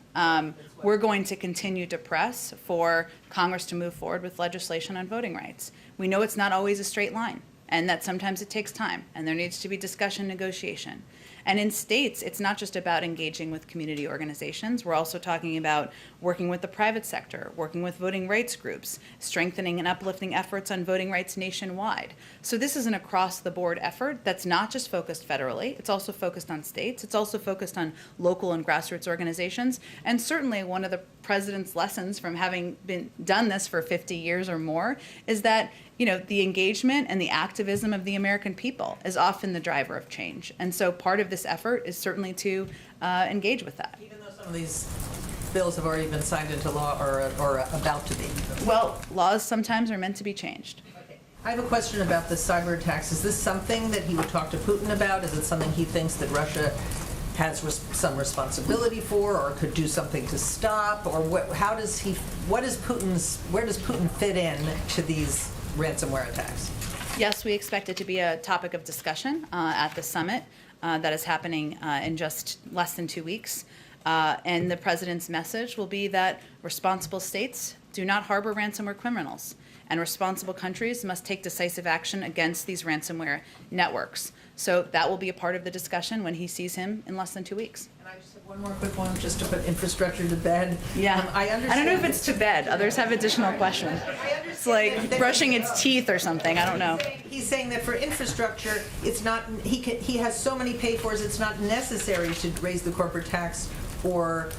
We're going to continue to press for Congress to move forward with legislation on voting rights. We know it's not always a straight line, and that sometimes it takes time, and there needs to be discussion, negotiation. And in states, it's not just about engaging with community organizations. We're also talking about working with the private sector, working with voting rights groups, strengthening and uplifting efforts on voting rights nationwide. So this is an across-the-board effort that's not just focused federally. It's also focused on states. It's also focused on local and grassroots organizations. And certainly one of the president's lessons from having done this for 50 years or more is that, you know, the engagement and the activism of the American people is often the driver of change. And so part of this effort is certainly to engage with that. Even though some of these bills have already been signed into law or about to be. Well, laws sometimes are meant to be changed. I have a question about the cyber attacks. Is this something that he would talk to Putin about? Is it something he thinks that Russia has some responsibility for, or could do something to stop, or where does Putin fit in to these ransomware attacks? Yes, we expect it to be a topic of discussion at the summit that is happening in just less than 2 weeks. And the president's message will be that responsible states do not harbor ransomware criminals, and responsible countries must take decisive action against these ransomware networks. So that will be a part of the discussion when he sees him in less than 2 weeks. And I just have one more quick one, just to put infrastructure to bed. Yeah, I understand. I don't know if it's to bed. Others have additional questions. It's like brushing its teeth or something. I don't know. He's saying that for infrastructure, it's not. He has so many pay-fors. It's not necessary to raise the corporate tax or.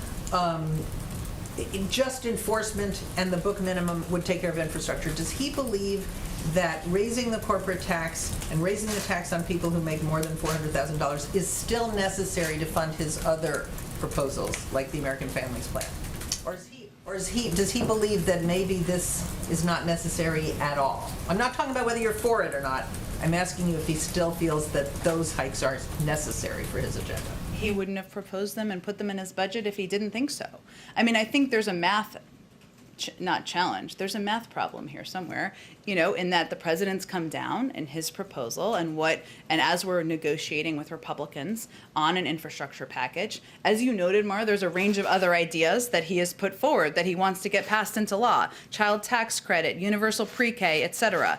Just enforcement and the book minimum would take care of infrastructure. Does he believe that raising the corporate tax and raising the tax on people who make more than $400,000 is still necessary to fund his other proposals, like the American Families Plan? Does he believe that maybe this is not necessary at all? I'm not talking about whether you're for it or not. I'm asking you if he still feels that those hikes are necessary for his agenda. He wouldn't have proposed them and put them in his budget if he didn't think so. I mean, I think there's a math, not challenge, there's a math problem here somewhere, you know, in that the president's come down in his proposal and as we're negotiating with Republicans on an infrastructure package, as you noted, Mara, there's a range of other ideas that he has put forward that he wants to get passed into law. Child tax credit, universal pre-K, et cetera.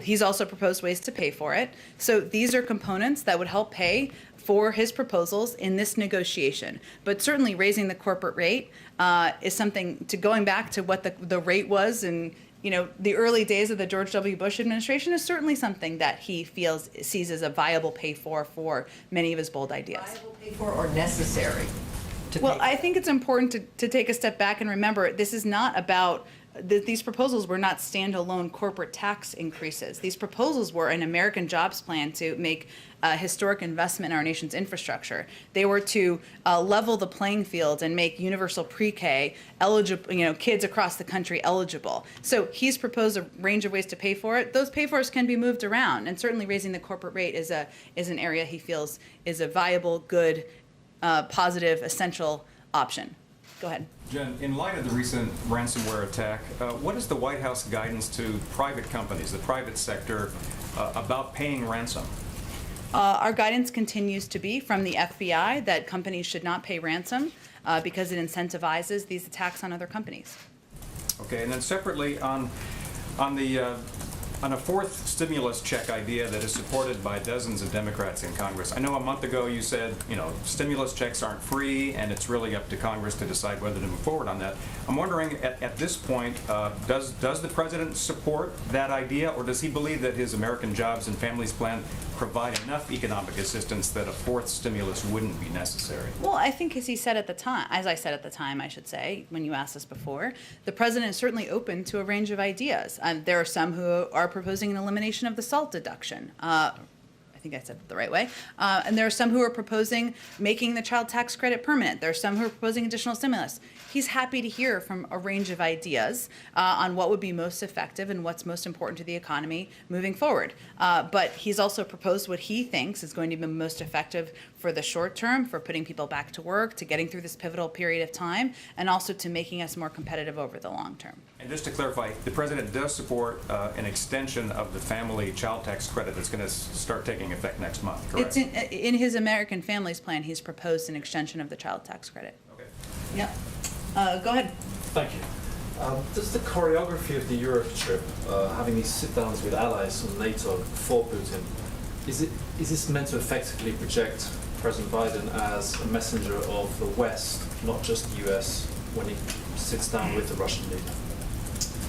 He's also proposed ways to pay for it. So these are components that would help pay for his proposals in this negotiation. But certainly raising the corporate rate is something to going back to what the rate was in, you know, the early days of the George W. Bush administration is certainly something that he sees as a viable pay for many of his bold ideas. Viable pay for or necessary to pay for? I think it's important to take a step back and remember this is not about these proposals were not standalone corporate tax increases. These proposals were an American jobs plan to make historic investment in our nation's infrastructure. They were to level the playing field and make universal pre-K eligible, you know, kids across the country eligible. So he's proposed a range of ways to pay for it. Those pay-fors can be moved around, and certainly raising the corporate rate is an area he feels is a viable, good, positive, essential option. Go ahead. Jen, in light of the recent ransomware attack, what is the White House guidance to private companies, the private sector, about paying ransom? Our guidance continues to be from the FBI that companies should not pay ransom because it incentivizes these attacks on other companies. Okay, and then separately on a fourth stimulus check idea that is supported by dozens of Democrats in Congress. I know a month ago you said, you know, stimulus checks aren't free and it's really up to Congress to decide whether to move forward on that. I'm wondering at this point, does the president support that idea, or does he believe that his American Jobs and Families Plan provide enough economic assistance that a fourth stimulus wouldn't be necessary? Well, I think as I said at the time, I should say, when you asked us before, the president is certainly open to a range of ideas. There are some who are proposing an elimination of the SALT deduction. I think I said it the right way. And there are some who are proposing making the child tax credit permanent. There are some who are proposing additional stimulus. He's happy to hear from a range of ideas on what would be most effective and what's most important to the economy moving forward. But he's also proposed what he thinks is going to be most effective for the short term, for putting people back to work, to getting through this pivotal period of time, and also to making us more competitive over the long term. And just to clarify, the president does support an extension of the family child tax credit that's going to start taking effect next month, correct? It's in his American Families Plan, he's proposed an extension of the child tax credit. Okay. Yeah. Go ahead. Thank you. Does the choreography of the Europe trip, having these sit-downs with allies from NATO for Putin, is this meant to effectively project President Biden as a messenger of the West, not just the US, when he sits down with the Russian leader?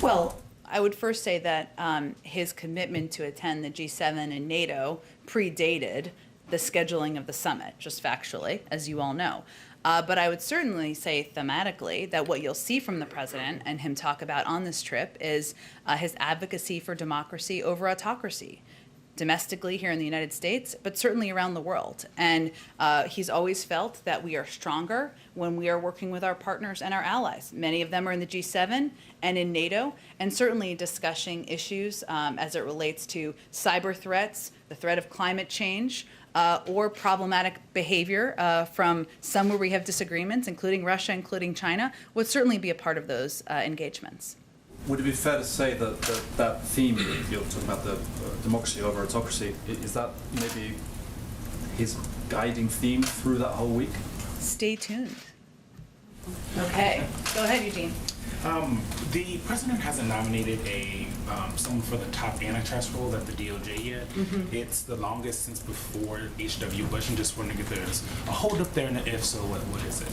Well, I would first say that his commitment to attend the G7 and NATO predated the scheduling of the summit, just factually, as you all know. But I would certainly say thematically that what you'll see from the president and him talk about on this trip is his advocacy for democracy over autocracy, domestically here in the United States, but certainly around the world. And he's always felt that we are stronger when we are working with our partners and our allies. Many of them are in the G7 and in NATO, and certainly discussing issues as it relates to cyber threats, the threat of climate change, or problematic behavior from some where we have disagreements, including Russia, including China, would certainly be a part of those engagements. Would it be fair to say that that theme, you're talking about the democracy over autocracy, is that maybe his guiding theme through that whole week? Stay tuned. Okay, go ahead, Eugene. The president hasn't nominated someone for the top antitrust role at the DOJ yet. It's the longest since before H.W. Bush. I'm just wondering if there's a holdup there, and if so, what is it?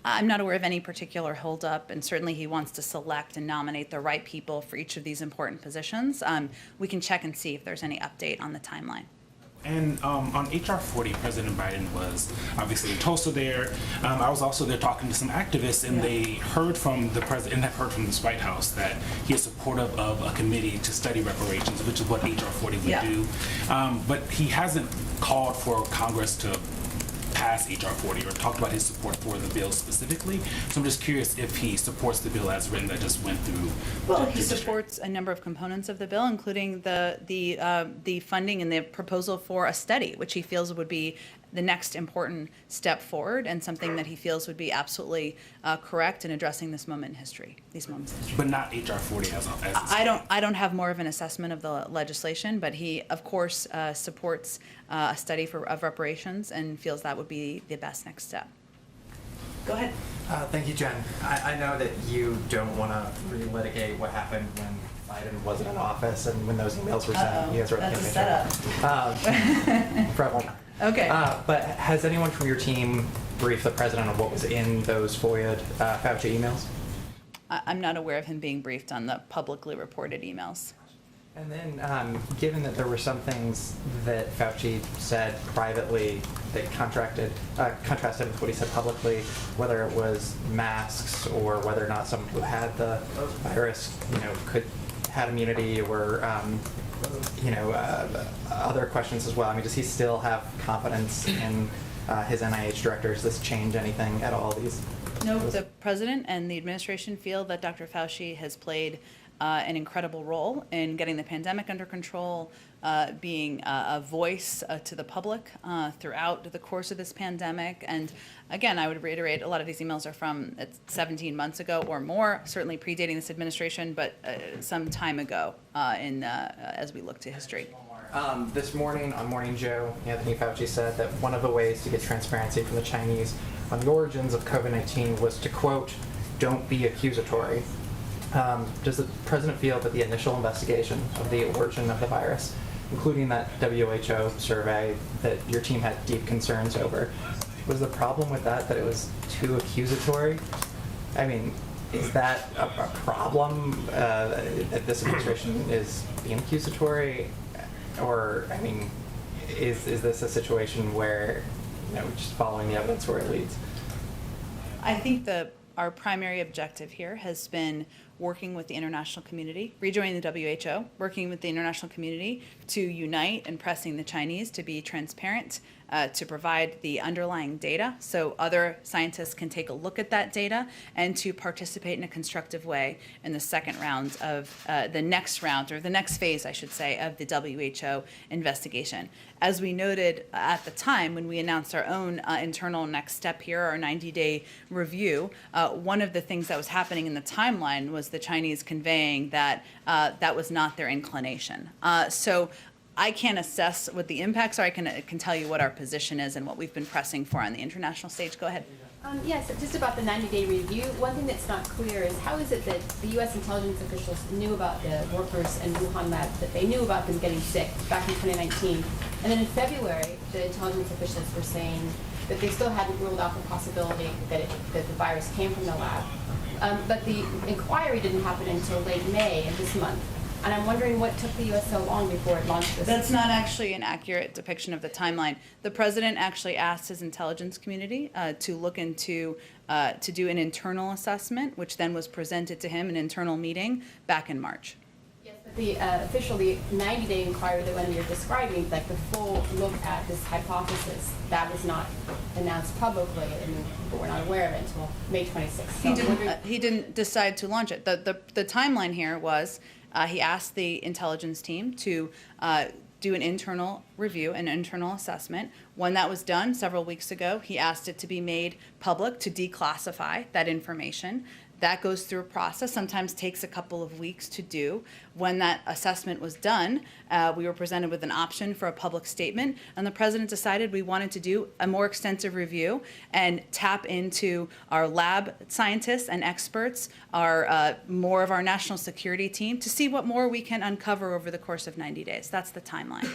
I'm not aware of any particular holdup, and certainly he wants to select and nominate the right people for each of these important positions. We can check and see if there's any update on the timeline. And on HR 40, President Biden was obviously in Tulsa there. I was also there talking to some activists, and they heard from the president and have heard from this White House that he is supportive of a committee to study reparations, which is what HR 40 would do. But he hasn't called for Congress to pass HR 40 or talked about his support for the bill specifically. So I'm just curious if he supports the bill as written that just went through. Well, he supports a number of components of the bill, including the funding and the proposal for a study, which he feels would be the next important step forward and something that he feels would be absolutely correct in addressing this moment in history, these moments in history. But not HR 40 as I don't have more of an assessment of the legislation, but he, of course, supports a study of reparations and feels that would be the best next step. Go ahead. Thank you, Jen. I know that you don't want to relitigate what happened when Biden wasn't in office and when those emails were sent. You guys were That's a setup. Probably not. Okay. But has anyone from your team briefed the president on what was in those FOIA Fauci emails? I'm not aware of him being briefed on the publicly reported emails. And then, given that there were some things that Fauci said privately that contrasted with what he said publicly, whether it was masks or whether or not someone who had the virus, had immunity, or other questions as well. I mean, does he still have confidence in his NIH director? Does this change anything at all? No, the president and the administration feel that Dr. Fauci has played an incredible role in getting the pandemic under control, being a voice to the public throughout the course of this pandemic. And again, I would reiterate, a lot of these emails are from 17 months ago or more, certainly predating this administration, but some time ago as we look to history. This morning on Morning Joe, Anthony Fauci said that one of the ways to get transparency from the Chinese on the origins of COVID-19 was to, quote, "don't be accusatory." Does the president feel that the initial investigation of the origin of the virus, including that WHO survey that your team had deep concerns over, was the problem with that it was too accusatory? I mean, is that a problem that this administration is being accusatory? Or, I mean, is this a situation where, just following the evidence where it leads? I think our primary objective here has been working with the international community, rejoining the WHO, working with the international community to unite and pressing the Chinese to be transparent, to provide the underlying data so other scientists can take a look at that data, and to participate in a constructive way in the second round of the next phase, I should say, of the WHO investigation. As we noted at the time when we announced our own internal next step here, our 90-day review, one of the things that was happening in the timeline was the Chinese conveying that that was not their inclination. So I can't assess what the impacts are. I can tell you what our position is and what we've been pressing for on the international stage. Go ahead. Yes, just about the 90-day review, one thing that's not clear is how is it that the U.S. intelligence officials knew about the workers in Wuhan lab, that they knew about them getting sick back in 2019, And then in February, the intelligence officials were saying that they still hadn't ruled out the possibility that the virus came from the lab. But the inquiry didn't happen until late May of this month. And I'm wondering what took the U.S. so long before it launched this. That's not actually an accurate depiction of the timeline. The president actually asked his intelligence community to look into, to do an internal assessment, which then was presented to him, an internal meeting, back in March. Yes, but the official, the 90-day inquiry that when you're describing, like the full look at this hypothesis, that was not announced publicly, and people were not aware of it until May 26th. He didn't decide to launch it. The timeline here was he asked the intelligence team to do an internal review, an internal assessment. When that was done several weeks ago, he asked it to be made public to declassify that information. That goes through a process, sometimes takes a couple of weeks to do. When that assessment was done, we were presented with an option for a public statement, and the president decided we wanted to do a more extensive review and tap into our lab scientists and experts, our more of our national security team, to see what more we can uncover over the course of 90 days. That's the timeline.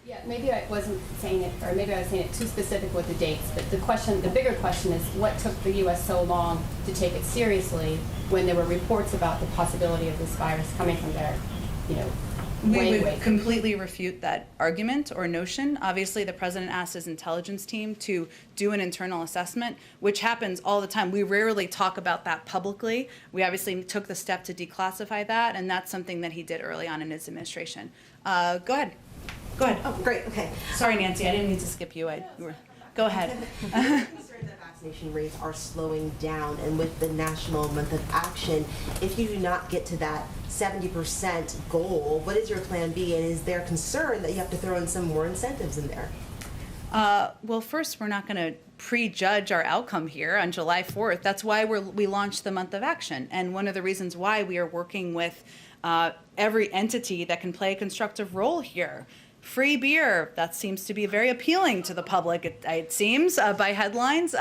Yeah, maybe I wasn't saying it, or maybe I was saying it too specific with the dates, but the bigger question is what took the U.S. so long to take it seriously when there were reports about the possibility of this virus coming from there, We would completely refute that argument or notion. Obviously, the president asked his intelligence team to do an internal assessment, which happens all the time. We rarely talk about that publicly. We obviously took the step to declassify that, and that's something that he did early on in his administration. Go ahead. Go ahead. Oh, great. Okay. Sorry, Nancy, I didn't mean to skip you. Go ahead. Vaccination rates are slowing down, and with the National Month of Action, if you do not get to that 70% goal, what is your plan B, and is there concern that you have to throw in some more incentives in there? Well, first, we're not going to prejudge our outcome here on July 4th. That's why we launched the Month of Action, and one of the reasons why we are working with every entity that can play a constructive role here. Free beer, that seems to be very appealing to the public, it seems, by headlines.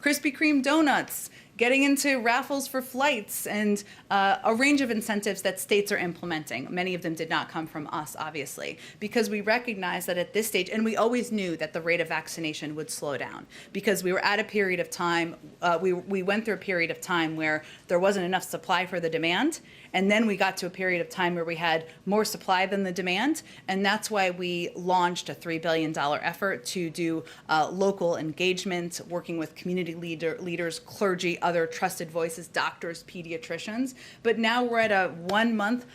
Krispy Kreme donuts, getting into raffles for flights, and a range of incentives that states are implementing. Many of them did not come from us, obviously, because we recognize that at this stage, and we always knew that the rate of vaccination would slow down, because we were at a period of time, we went through a period of time where there wasn't enough supply for the demand, and then we got to a period of time where we had more supply than the demand, and that's why we launched a $3 billion effort to do local engagement, working with community leaders, clergy, other trusted voices, doctors, pediatricians. But now we're at a 1 month,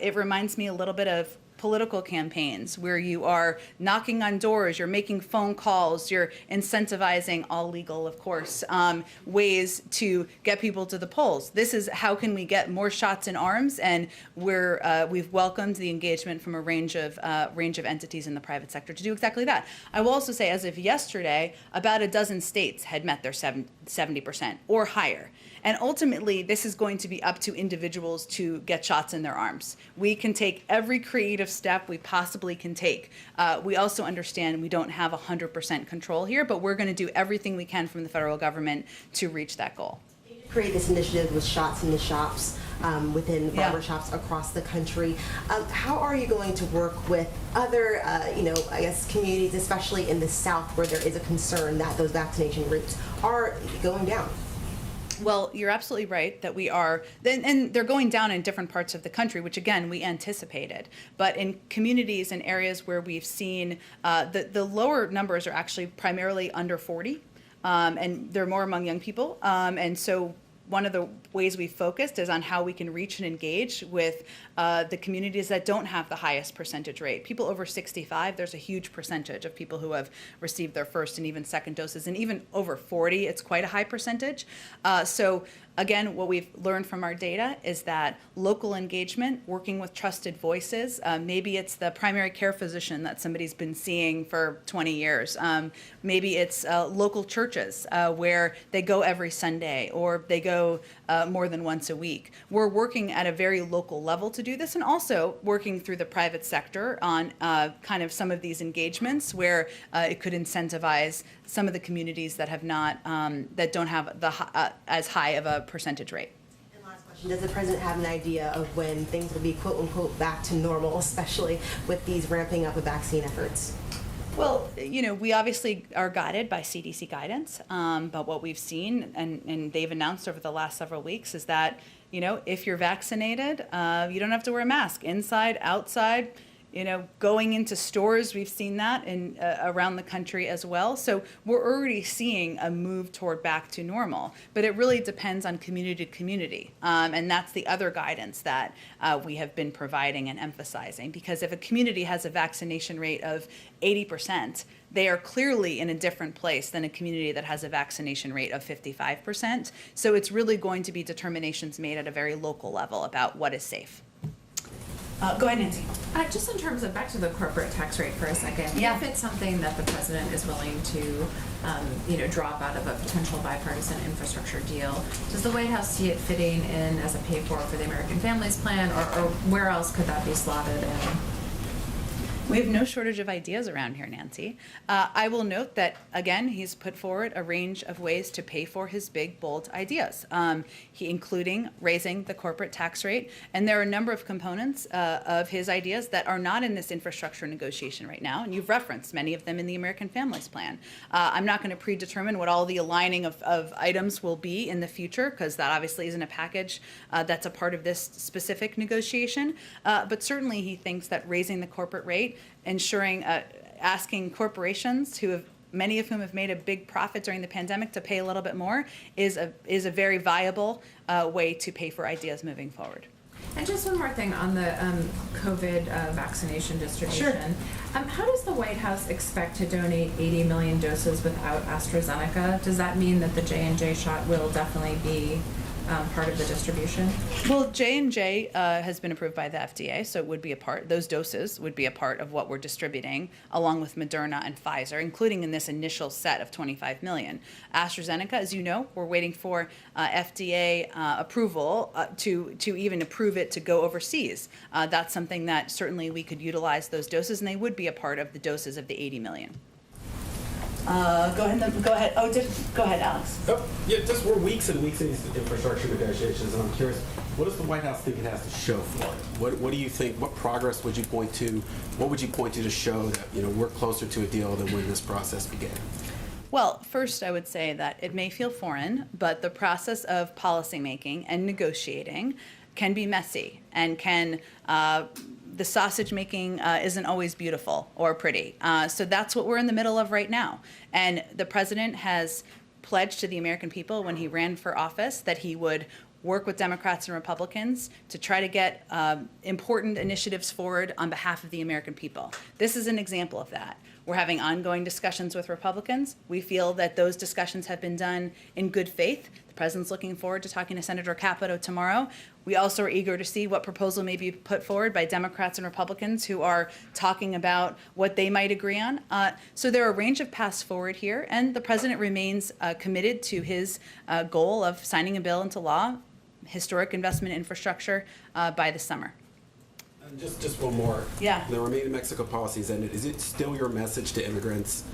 it reminds me a little bit of political campaigns where you are knocking on doors, you're making phone calls, you're incentivizing, all legal, of course, ways to get people to the polls. This is how can we get more shots in arms, and we've welcomed the engagement from a range of entities in the private sector to do exactly that. I will also say, as of yesterday, about a dozen states had met their 70% or higher. And ultimately, this is going to be up to individuals to get shots in their arms. We can take every creative step we possibly can take. We also understand we don't have 100% control here, but we're going to do everything we can from the federal government to reach that goal. Create this initiative with shots in the shops within barber shops across the country. How are you going to work with other, I guess, communities, especially in the South, where there is a concern that those vaccination rates are going down? Well, you're absolutely right that we are, and they're going down in different parts of the country, which again, we anticipated. But in communities and areas where we've seen the lower numbers are actually primarily under 40, and they're more among young people. And so one of the ways we focused is on how we can reach and engage with the communities that don't have the highest percentage rate. People over 65, there's a huge percentage of people who have received their first and even second doses, and even over 40, it's quite a high percentage. So again, what we've learned from our data is that local engagement, working with trusted voices, maybe it's the primary care physician that somebody's been seeing for 20 years. Maybe it's local churches where they go every Sunday, or they go more than once a week. We're working at a very local level to do this, and also working through the private sector on kind of some of these engagements where it could incentivize some of the communities that have not, that don't have the as high of a percentage rate. And last question, does the president have an idea of when things will be quote unquote back to normal, especially with these ramping up of vaccine efforts? Well, we obviously are guided by CDC guidance, but what we've seen, and they've announced over the last several weeks, is that, if you're vaccinated, you don't have to wear a mask inside, outside, going into stores. We've seen that in around the country as well. So we're already seeing a move toward back to normal, but it really depends on community to community. And that's the other guidance that we have been providing and emphasizing, because if a community has a vaccination rate of 80%, they are clearly in a different place than a community that has a vaccination rate of 55%. So it's really going to be determinations made at a very local level about what is safe. Go ahead, Nancy. Just in terms of back to the corporate tax rate for a second, Yeah. if it's something that the president is willing to, drop out of a potential bipartisan infrastructure deal, does the White House see it fitting in as a pay-for the American Families Plan, or where else could that be slotted in? We have no shortage of ideas around here, Nancy. I will note that, again, he's put forward a range of ways to pay for his big, bold ideas, including raising the corporate tax rate. And there are a number of components of his ideas that are not in this infrastructure negotiation right now. And you've referenced many of them in the American Families Plan. I'm not going to predetermine what all the aligning of items will be in the future, because that obviously isn't a package that's a part of this specific negotiation. But certainly he thinks that raising the corporate rate, ensuring, asking corporations many of whom have made a big profit during the pandemic to pay a little bit more is a very viable way to pay for ideas moving forward. And just one more thing on the COVID vaccination distribution. Sure. How does the White House expect to donate 80 million doses without AstraZeneca? Does that mean that the J&J shot will definitely be part of the distribution? Well, J&J has been approved by the FDA, so it would be those doses would be a part of what we're distributing, along with Moderna and Pfizer, including in this initial set of 25 million. AstraZeneca, as you know, we're waiting for FDA approval to even approve it to go overseas. That's something that certainly we could utilize those doses, and they would be a part of the doses of the 80 million. Go ahead. Go ahead, Alex. Oh, yeah, just we're weeks and weeks in these infrastructure negotiations, and I'm curious, what does the White House think it has to show for it? What do you think? What progress would you point to? What would you point to show that we're closer to a deal than when this process began? Well, first, I would say that it may feel foreign, but the process of policymaking and negotiating can be messy and the sausage making isn't always beautiful or pretty. So that's what we're in the middle of right now. And the president has pledged to the American people when he ran for office that he would work with Democrats and Republicans to try to get important initiatives forward on behalf of the American people. This is an example of that. We're having ongoing discussions with Republicans. We feel that those discussions have been done in good faith. The president's looking forward to talking to Senator Capito tomorrow. We also are eager to see what proposal may be put forward by Democrats and Republicans who are talking about what they might agree on. So there are a range of paths forward here, and the president remains committed to his goal of signing a bill into law, historic investment infrastructure, by the summer. Just one more. Yeah. The Remain in Mexico policies ended. Is it still your message to immigrants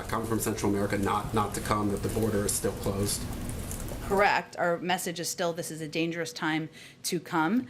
coming from Central America not to come, that the border is still closed? Correct. Our message is still this is a dangerous time to come.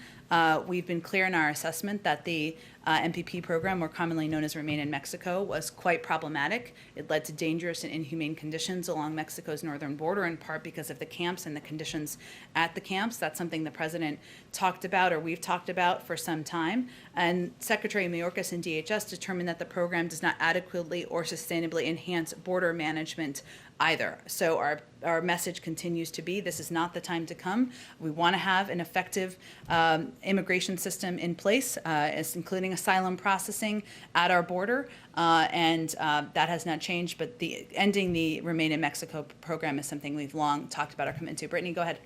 We've been clear in our assessment that the MPP program, more commonly known as Remain in Mexico, was quite problematic. It led to dangerous and inhumane conditions along Mexico's northern border, in part because of the camps and the conditions at the camps. That's something the president talked about, or we've talked about for some time. And Secretary Mayorkas and DHS determined that the program does not adequately or sustainably enhance border management either. So our message continues to be, this is not the time to come. We want to have an effective immigration system in place, including asylum processing at our border, and that has not changed, but ending the Remain in Mexico program is something we've long talked about our commitment to. Brittany, go ahead.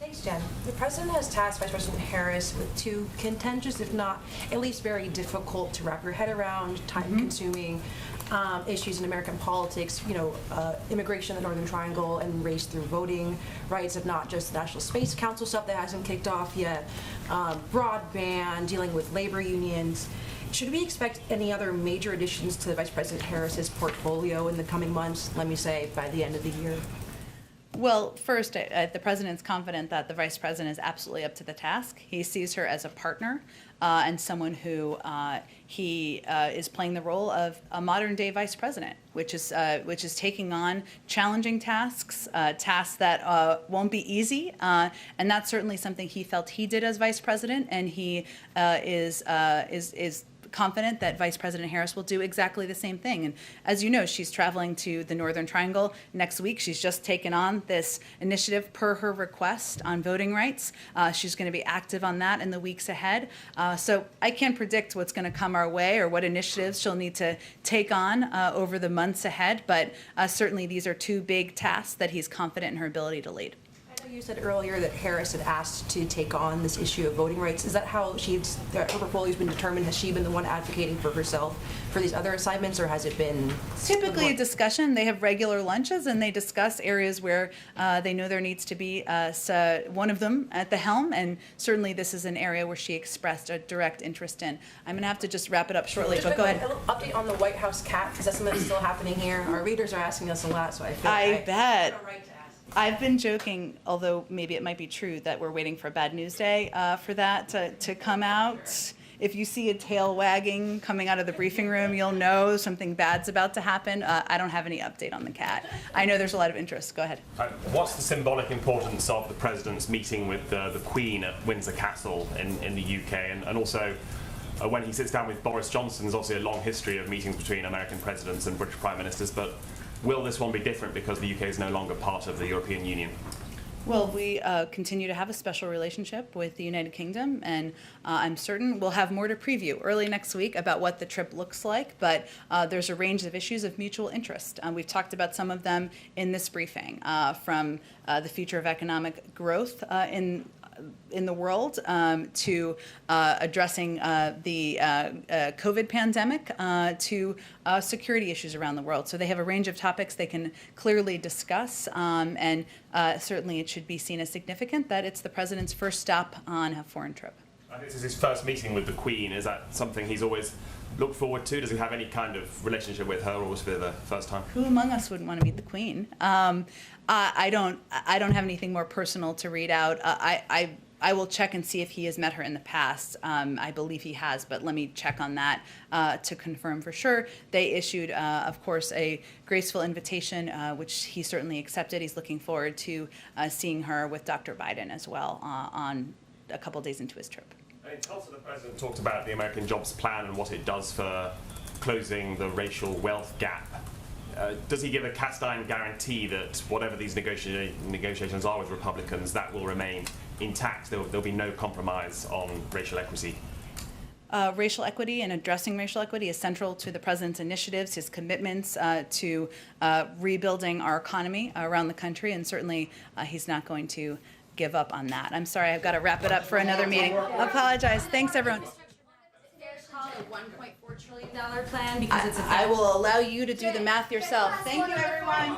Thanks, Jen. The president has tasked Vice President Harris with two contentious, if not at least very difficult to wrap your head around, time-consuming issues in American politics, immigration in the Northern Triangle and race through voting rights, if not just the National Space Council stuff that hasn't kicked off yet, broadband, dealing with labor unions. Should we expect any other major additions to Vice President Harris's portfolio in the coming months, let me say, by the end of the year? Well, first, the president's confident that the vice president is absolutely up to the task. He sees her as a partner and someone who he is playing the role of a modern-day vice president, which is taking on challenging tasks, tasks that won't be easy, and that's certainly something he felt he did as vice president, and he is confident that Vice President Harris will do exactly the same thing. And as you know, she's traveling to the Northern Triangle next week. She's just taken on this initiative per her request on voting rights. She's going to be active on that in the weeks ahead. So I can't predict what's going to come our way or what initiatives she'll need to take on over the months ahead, but certainly these are two big tasks that he's confident in her ability to lead. You said earlier that Harris had asked to take on this issue of voting rights. Is that how her portfolio's been determined? Has she been the one advocating for herself for these other assignments, or has it been typically a discussion? They have regular lunches and they discuss areas where they know there needs to be one of them at the helm, and certainly this is an area where she expressed a direct interest in. I'm going to have to just wrap it up shortly, but go ahead. A little update on the White House cat, because that's something that's still happening here. Our readers are asking us a lot, so I feel I bet. I've been joking, although maybe it might be true, that we're waiting for a bad news day for that to come out. If you see a tail wagging coming out of the briefing room, you'll know something bad's about to happen. I don't have any update on the cat. I know there's a lot of interest. Go ahead. What's the symbolic importance of the President's meeting with the Queen at Windsor Castle in the UK? And also, when he sits down with Boris Johnson, there's obviously a long history of meetings between American presidents and British prime ministers, but will this one be different because the UK is no longer part of the European Union? Well, we continue to have a special relationship with the United Kingdom, and I'm certain we'll have more to preview early next week about what the trip looks like, but there's a range of issues of mutual interest. We've talked about some of them in this briefing, from the future of economic growth in the world to addressing the COVID pandemic to security issues around the world. So they have a range of topics they can clearly discuss, and certainly it should be seen as significant that it's the president's first stop on a foreign trip. This is his first meeting with the Queen. Is that something he's always looked forward to? Does he have any kind of relationship with her, or was it the first time? Who among us wouldn't want to meet the Queen? I don't have anything more personal to read out. I will check and see if he has met her in the past. I believe he has, but let me check on that to confirm for sure. They issued, of course, a graceful invitation, which he certainly accepted. He's looking forward to seeing her with Dr. Biden as well on a couple days into his trip. In Tulsa, the President talked about the American Jobs Plan and what it does for closing the racial wealth gap. Does he give a cast-iron guarantee that whatever these negotiations are with Republicans, that will remain intact? There'll be no compromise on racial equity? Racial equity and addressing racial equity is central to the president's initiatives, his commitments to rebuilding our economy around the country, and certainly he's not going to give up on that. I'm sorry, I've got to wrap it up for another meeting. I apologize. Thanks, everyone. $1.4 trillion plan because it's I will allow you to do the math yourself. Thank you, everyone.